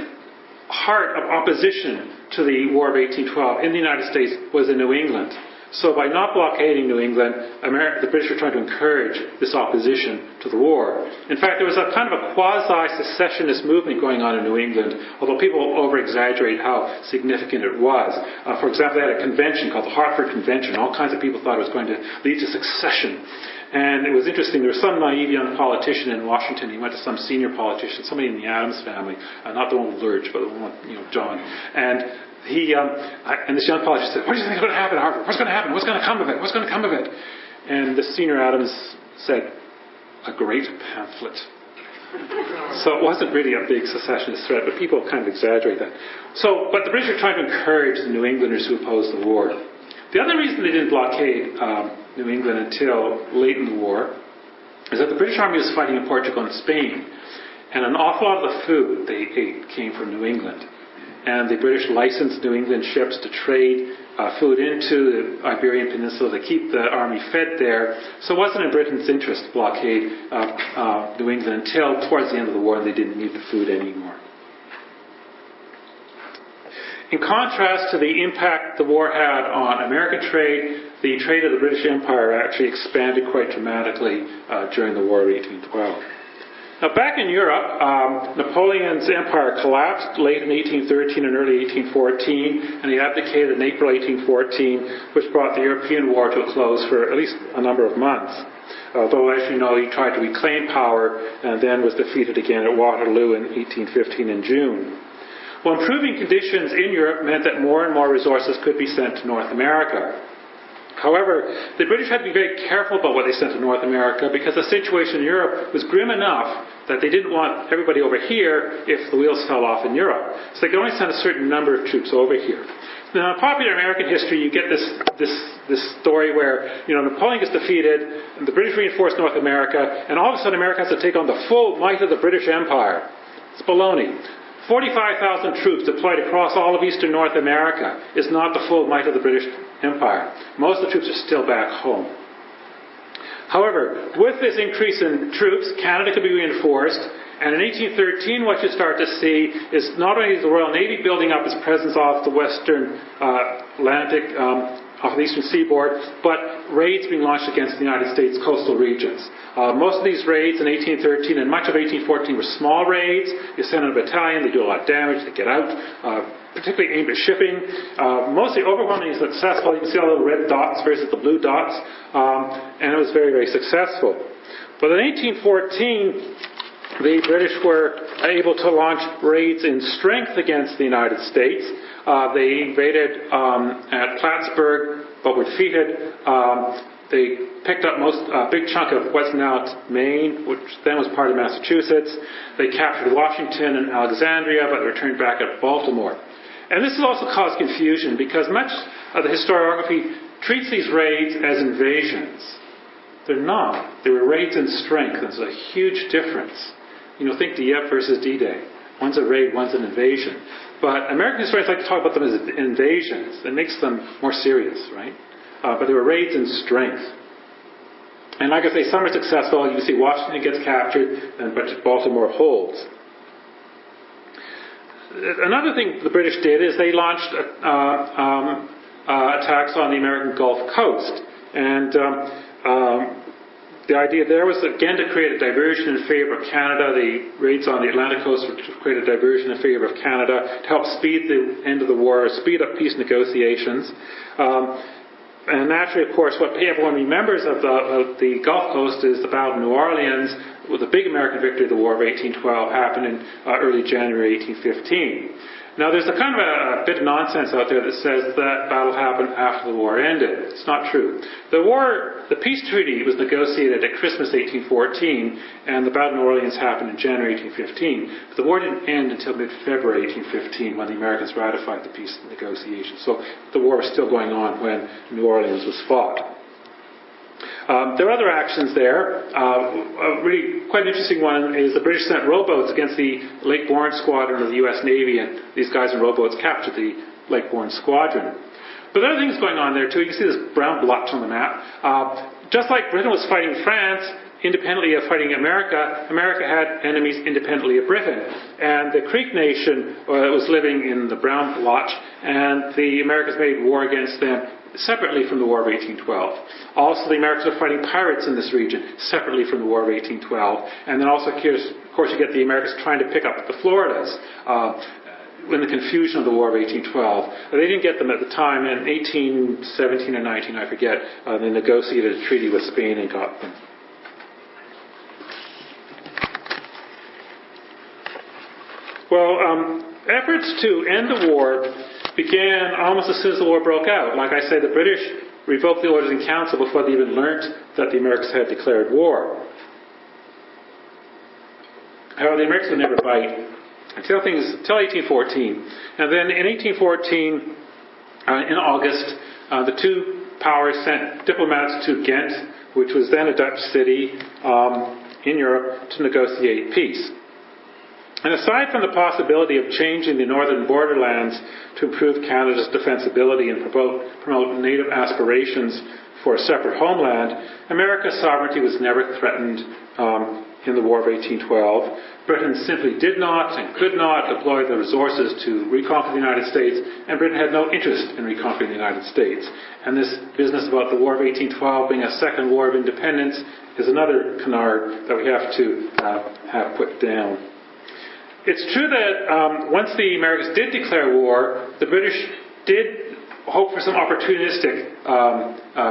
heart of opposition to the War of 1812 in the United States was in New England. So by not blockading New England, the British were trying to encourage this opposition to the war. In fact, there was a kind of a quasi-secessionist movement going on in New England, although people over-exaggerate how significant it was. For example, they had a convention called the Hartford Convention. All kinds of people thought it was going to lead to secession. And it was interesting, there was some naive young politician in Washington. He went to some senior politician, somebody in the Adams family, not the one with Lurch, but the one with, John. And this young politician said, "What do you think is going to happen, Harvard? What's going to happen? What's going to come of it? What's going to come of it?" And the senior Adams said, "A great pamphlet." So it wasn't really a big secessionist threat, but people kind of exaggerate that. But the British were trying to encourage the New Englanders who opposed the war. The other reason they didn't blockade New England until late in the war is that the British Army was fighting in Portugal and Spain, and an awful lot of the food they ate came from New England. And the British licensed New England ships to trade food into the Iberian Peninsula to keep the army fed there. So it wasn't in Britain's interest to blockade New England until towards the end of the war, and they didn't need the food anymore. In contrast to the impact the war had on American trade, the trade of the British Empire actually expanded quite dramatically during the War of 1812. Now, back in Europe, Napoleon's empire collapsed late in 1813 and early 1814, and he abdicated in April 1814, which brought the European war to a close for at least a number of months. Although, as you know, he tried to reclaim power and then was defeated again at Waterloo in 1815 in June. Well, improving conditions in Europe meant that more and more resources could be sent to North America. However, the British had to be very careful about what they sent to North America because the situation in Europe was grim enough that they didn't want everybody over here if the wheels fell off in Europe. So they could only send a certain number of troops over here. Now, in popular American history, you get this story where, Napoleon gets defeated, and the British reinforce North America, and all of a sudden America has to take on the full might of the British Empire. It's baloney. 45,000 troops deployed across all of eastern North America is not the full might of the British Empire. Most of the troops are still back home. However, with this increase in troops, Canada could be reinforced, and in 1813 what you start to see is not only is the Royal Navy building up its presence off the western Atlantic, off the eastern seaboard, but raids being launched against the United States coastal regions. Most of these raids in 1813 and much of 1814 were small raids. You send in a battalion, they do a lot of damage, they get out, particularly aimed at shipping. Mostly overwhelmingly successful. You can see all the red dots versus the blue dots, and it was very, very successful. But in 1814, the British were able to launch raids in strength against the United States. They invaded at Plattsburgh, but were defeated. They picked up a big chunk of what's now Maine, which then was part of Massachusetts. They captured Washington and Alexandria, but they returned back at Baltimore. And this has also caused confusion because much of the historiography treats these raids as invasions. They're not. They were raids in strength. There's a huge difference. Think Dieppe versus D-Day. One's a raid, one's an invasion. But American historians like to talk about them as invasions. It makes them more serious, right? But they were raids in strength. And like I say, some are successful. You see Washington gets captured, but Baltimore holds. Another thing the British did is they launched attacks on the American Gulf Coast. And The idea there was, again, to create a diversion in favor of Canada. The raids on the Atlantic coast were to create a diversion in favor of Canada to help speed the end of the war, speed up peace negotiations. And naturally, of course, what everyone remembers of the Gulf Coast is the Battle of New Orleans, with the big American victory of the War of 1812 happened in early January 1815. Now, there's a kind of a bit of nonsense out there that says that battle happened after the war ended. It's not true. The peace treaty was negotiated at Christmas 1814, and the Battle of New Orleans happened in January 1815. But the war didn't end until mid-February 1815 when the Americans ratified the peace negotiations. So the war was still going on when New Orleans was fought. There are other actions there. A really quite interesting one is the British sent rowboats against the Lake Bourne squadron of the U.S. Navy, and these guys in rowboats captured the Lake Bourne squadron. But there are other things going on there too. You can see this brown blotch on the map. Just like Britain was fighting France independently of fighting America, America had enemies independently of Britain. And the Creek Nation was living in the brown blotch, and the Americans made war against them separately from the War of 1812. Also, the Americans were fighting pirates in this region separately from the War of 1812. And then also, of course, you get the Americans trying to pick up the Floridas in the confusion of the War of 1812. They didn't get them at the time. In 1817 or 19, I forget, they negotiated a treaty with Spain and got them. Well, efforts to end the war began almost as soon as the war broke out. Like I said, the British revoked the orders in council before they even learnt that the Americans had declared war. However, the Americans would never bite until 1814. And then in 1814, in August, the two powers sent diplomats to Ghent, which was then a Dutch city in Europe, to negotiate peace. And aside from the possibility of changing the northern borderlands to improve Canada's defensibility and promote native aspirations for a separate homeland, America's sovereignty was never threatened in the War of 1812. Britain simply did not and could not deploy the resources to reconquer the United States, and Britain had no interest in reconquering the United States. And this business about the War of 1812 being a second war of independence is another canard that we have to have put down. It's true that once the Americans did declare war, the British did hope for some opportunistic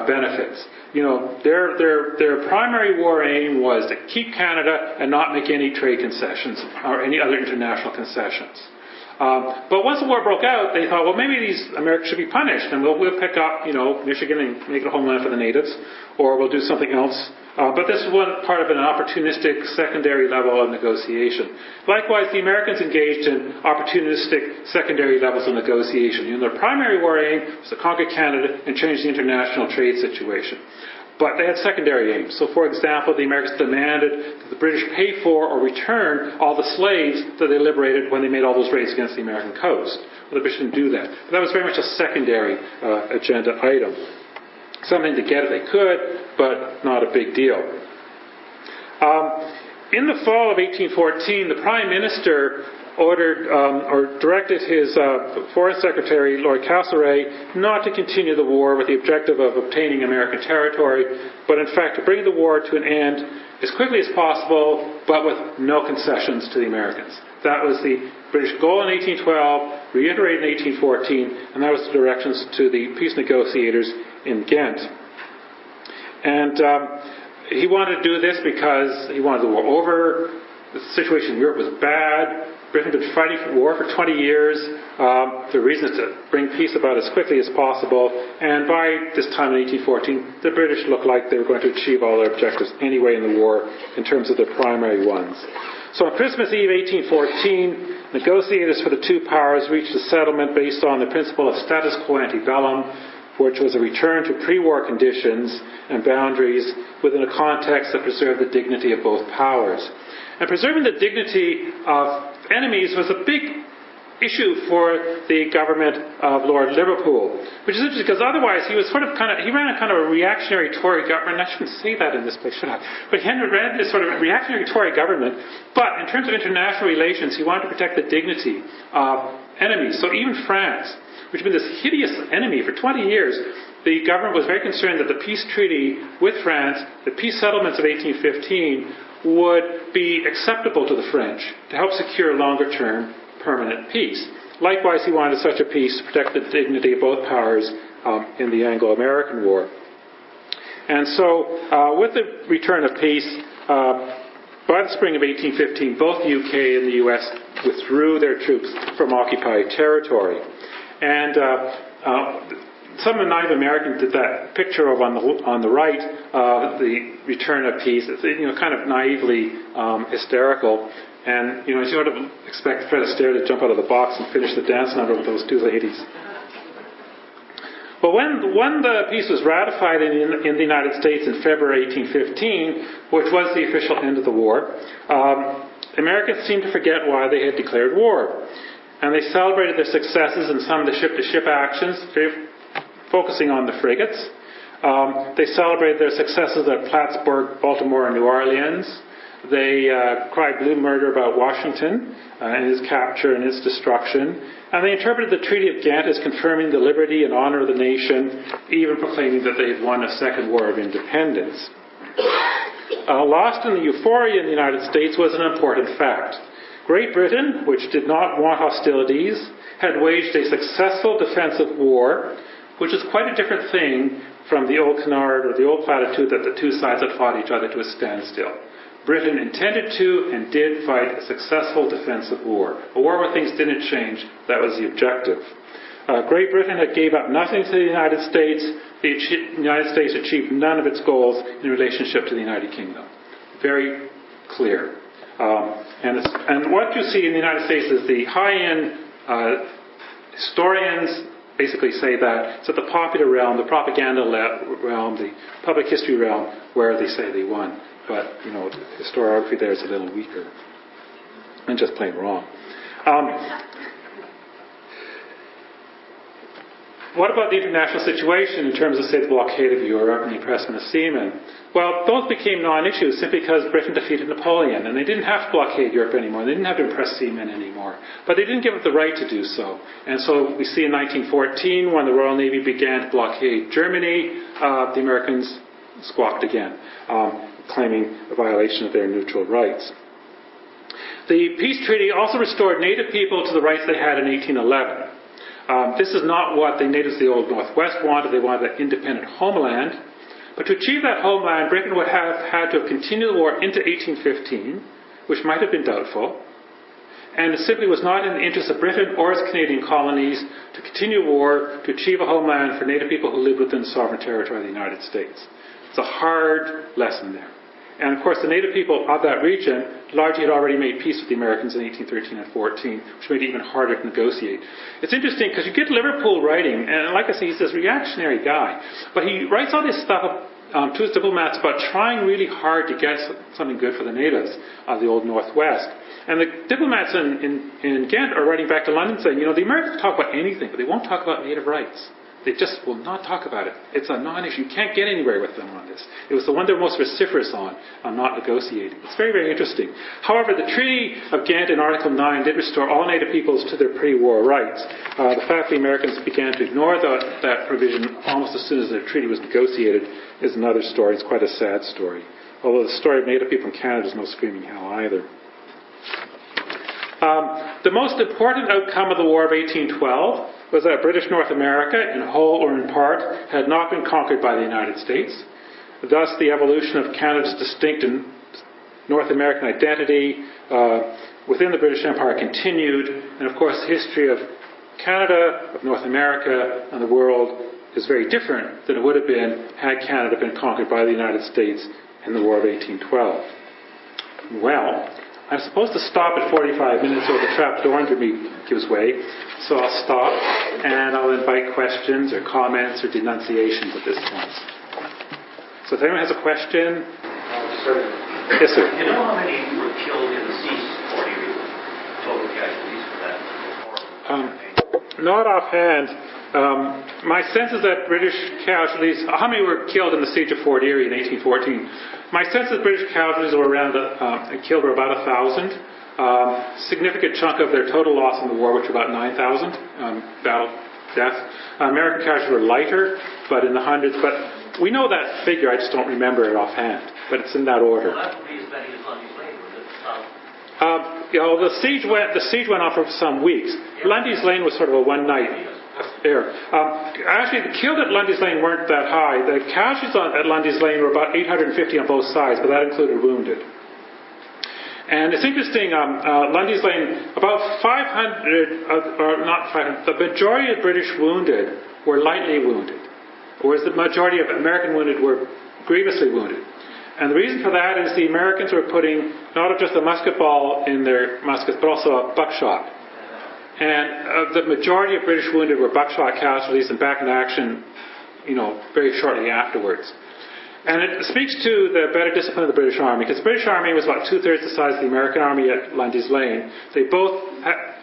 benefits. You know, their primary war aim was to keep Canada and not make any trade concessions or any other international concessions. But once the war broke out, they thought, well, maybe these Americans should be punished, and we'll pick up, Michigan and make it a homeland for the natives, or we'll do something else. But this is one part of an opportunistic secondary level of negotiation. Likewise, the Americans engaged in opportunistic secondary levels of negotiation. Their primary war aim was to conquer Canada and change the international trade situation. But they had secondary aims. So, for example, the Americans demanded that the British pay for or return all the slaves that they liberated when they made all those raids against the American coast. Well, the British didn't do that. But that was very much a secondary agenda item. Something to get if they could, but not a big deal. In the fall of 1814, the Prime Minister ordered or directed his Foreign Secretary, Lord Castlereagh, not to continue the war with the objective of obtaining American territory, but in fact to bring the war to an end as quickly as possible, but with no concessions to the Americans. That was the British goal in 1812, reiterated in 1814, and that was the directions to the peace negotiators in Ghent. And he wanted to do this because he wanted the war over. The situation in Europe was bad. Britain had been fighting for war for 20 years. The reason is to bring peace about as quickly as possible. And by this time in 1814, the British looked like they were going to achieve all their objectives anyway in the war in terms of their primary ones. So on Christmas Eve 1814, negotiators for the two powers reached a settlement based on the principle of status quo antebellum, which was a return to pre-war conditions and boundaries within a context that preserved the dignity of both powers. And preserving the dignity of enemies was a big issue for the government of Lord Liverpool, which is interesting because otherwise he was he ran a kind of a reactionary Tory government. I shouldn't say that in this place, should I? But he ran this sort of reactionary Tory government, but in terms of international relations, he wanted to protect the dignity of enemies. So even France, which had been this hideous enemy for 20 years, the government was very concerned that the peace treaty with France, the peace settlements of 1815, would be acceptable to the French to help secure longer-term permanent peace. Likewise, he wanted such a peace to protect the dignity of both powers in the Anglo-American War. And so, with the return of peace, by the spring of 1815, both the UK and the US withdrew their troops from occupied territory. And some Native Americans did that picture of on the right, the return of peace. It's kind of naively hysterical. And you sort of expect Fred Astaire to jump out of the box and finish the dance number with those two ladies. But when the peace was ratified in the United States in February 1815, which was the official end of the war, Americans seemed to forget why they had declared war. And they celebrated their successes in some of the ship-to-ship actions, focusing on the frigates. They celebrated their successes at Plattsburgh, Baltimore, and New Orleans. They cried blue murder about Washington and his capture and his destruction. And they interpreted the Treaty of Ghent as confirming the liberty and honor of the nation, even proclaiming that they had won a second war of independence. Lost in the euphoria in the United States was an important fact. Great Britain, which did not want hostilities, had waged a successful defensive war, which is quite a different thing from the old canard or the old platitude that the two sides had fought each other to a standstill. Britain intended to and did fight a successful defensive war. A war where things didn't change. That was the objective. Great Britain had gave up nothing to the United States. The United States achieved none of its goals in relationship to the United Kingdom. Very clear. And what you see in the United States is the high-end historians basically say that it's at the popular realm, the propaganda realm, the public history realm, where they say they won. But, historiography there is a little weaker and just plain wrong. What about the international situation in terms of, say, the blockade of Europe and the impressment of seamen? Well, those became non-issues simply because Britain defeated Napoleon, and they didn't have to blockade Europe anymore. They didn't have to impress seamen anymore. But they didn't give it the right to do so. And so we see in 1914, when the Royal Navy began to blockade Germany, the Americans squawked again, claiming a violation of their neutral rights. The peace treaty also restored Native people to the rights they had in 1811. This is not what the natives of the Old Northwest wanted. They wanted an independent homeland. But to achieve that homeland, Britain would have had to have continued the war into 1815, which might have been doubtful. And it simply was not in the interest of Britain or its Canadian colonies to continue war to achieve a homeland for Native people who lived within the sovereign territory of the United States. It's a hard lesson there. And of course, the Native people of that region largely had already made peace with the Americans in 1813 and 14, which made it even harder to negotiate. It's interesting because you get Liverpool writing, and like I say, he's this reactionary guy, but he writes all this stuff to his diplomats about trying really hard to get something good for the natives of the Old Northwest. And the diplomats in Ghent are writing back to London saying, the Americans talk about anything, but they won't talk about native rights. They just will not talk about it. It's a non-issue. You can't get anywhere with them on this. It was the one they're most vociferous on not negotiating. It's very, very interesting. However, the Treaty of Ghent in Article 9 did restore all Native peoples to their pre-war rights. The fact the Americans began to ignore that provision almost as soon as the treaty was negotiated is another story. It's quite a sad story. Although the story of Native people in Canada is no screaming hell either. The most important outcome of the War of 1812 was that British North America, in whole or in part, had not been conquered by the United States. Thus, the evolution of Canada's distinct North American identity within the British Empire continued. And of course, the history of Canada, of North America, and the world is very different than it would have been had Canada been conquered by the United States in the War of 1812. Well, I'm supposed to stop at 45 minutes or the trap door under me gives way. So I'll stop and I'll invite questions or comments or denunciations at this point. So if anyone has a question. Yes, sir. Do you know how many were killed in the siege of Erie? Total casualties for that? Not offhand. My sense is that British casualties, how many were killed in the siege of Fort Erie in 1814? My sense is British casualties were around, killed were about 1,000. Significant chunk of their total loss in the war, which were about 9,000 battle deaths. American casualties were lighter. but in the hundreds. But we know that figure, I just don't remember it offhand. But it's in that order. Well, that would be as many as Lundy's Lane, was it? The siege went on for some weeks. Yeah. Lundy's Lane was sort of a one-night affair. Actually, the killed at Lundy's Lane weren't that high. The casualties at Lundy's Lane were about 850 on both sides, but that included wounded. And it's interesting, Lundy's Lane, about 500, or not 500, the majority of British wounded were lightly wounded, whereas the majority of American wounded were grievously wounded. And the reason for that is the Americans were putting not just a musket ball in their muskets, but also a buckshot. And the majority of British wounded were buckshot casualties and back in action, very shortly afterwards. And it speaks to the better discipline of the British Army, because the British Army was about two-thirds the size of the American Army at Lundy's Lane. They both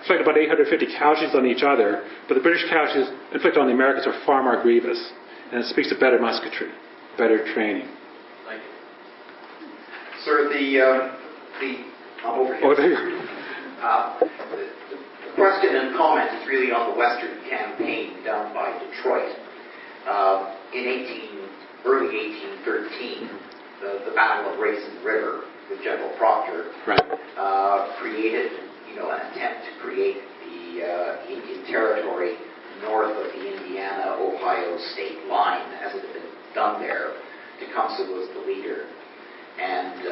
inflicted about 850 casualties on each other, but the British casualties inflicted on the Americans were far more grievous. And it speaks to better musketry, better training. Thank you. Sir, I'm over here. Oh, there you go. The question and comment is really on the Western campaign done by Detroit. In early 1813, the Battle of Ryerson River with General Proctor created, an attempt to create the Indian Territory north of the Indiana-Ohio state line, as it had been done there. Tecumseh was the leader. And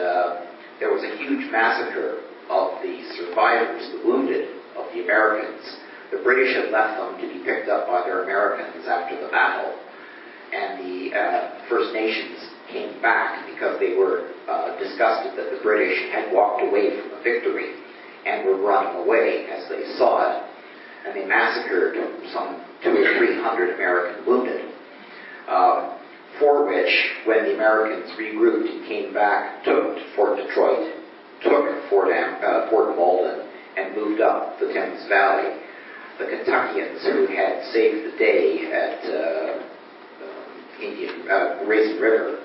there was a huge massacre of the survivors, the wounded, of the Americans. The British had left them to be picked up by their Americans after the battle. And the First Nations came back because they were disgusted that the British had walked away from a victory and were running away as they saw it. And they massacred some 200 or 300 American wounded. For which, when the Americans regrouped and came back, took Fort Detroit, took Fort Malden, and moved up the Thames Valley, the Kentuckians, who had saved the day at Ryerson River,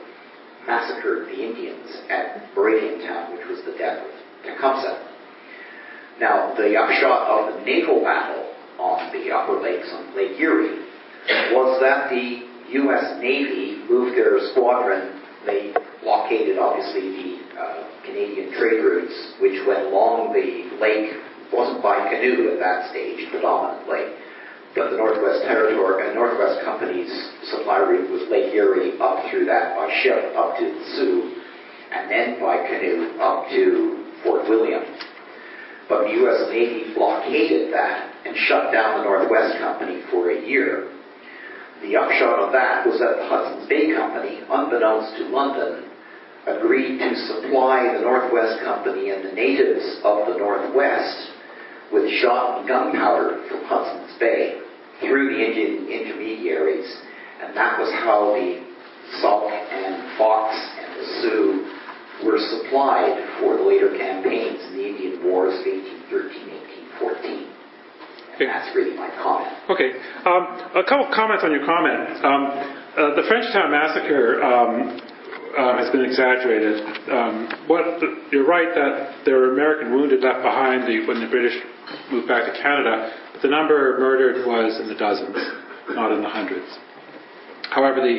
massacred the Indians at Meridiantown, which was the death of Tecumseh. Now, the upshot of the naval battle on the upper lakes on Lake Erie was that the U.S. Navy moved their squadron. They blockaded, obviously, the Canadian trade routes, which went along the lake. It wasn't by canoe at that stage, predominantly, but the Northwest Company's supply route was Lake Erie up through that by ship up to the Sioux, and then by canoe up to Fort William. But the U.S. Navy blockaded that and shut down the Northwest Company for a year. The upshot of that was that the Hudson's Bay Company, unbeknownst to London, agreed to supply the Northwest Company and the natives of the Northwest with shot and gunpowder from Hudson's Bay through the Indian intermediaries. And that was how the Sauk and Fox and the Sioux were supplied for the later campaigns in the Indian Wars of 1813, 1814. And that's really my comment. Okay. A couple comments on your comment. The Frenchtown Massacre has been exaggerated. You're right that there were American wounded left behind when the British moved back to Canada, but the number murdered was in the dozens, not in the hundreds. However, the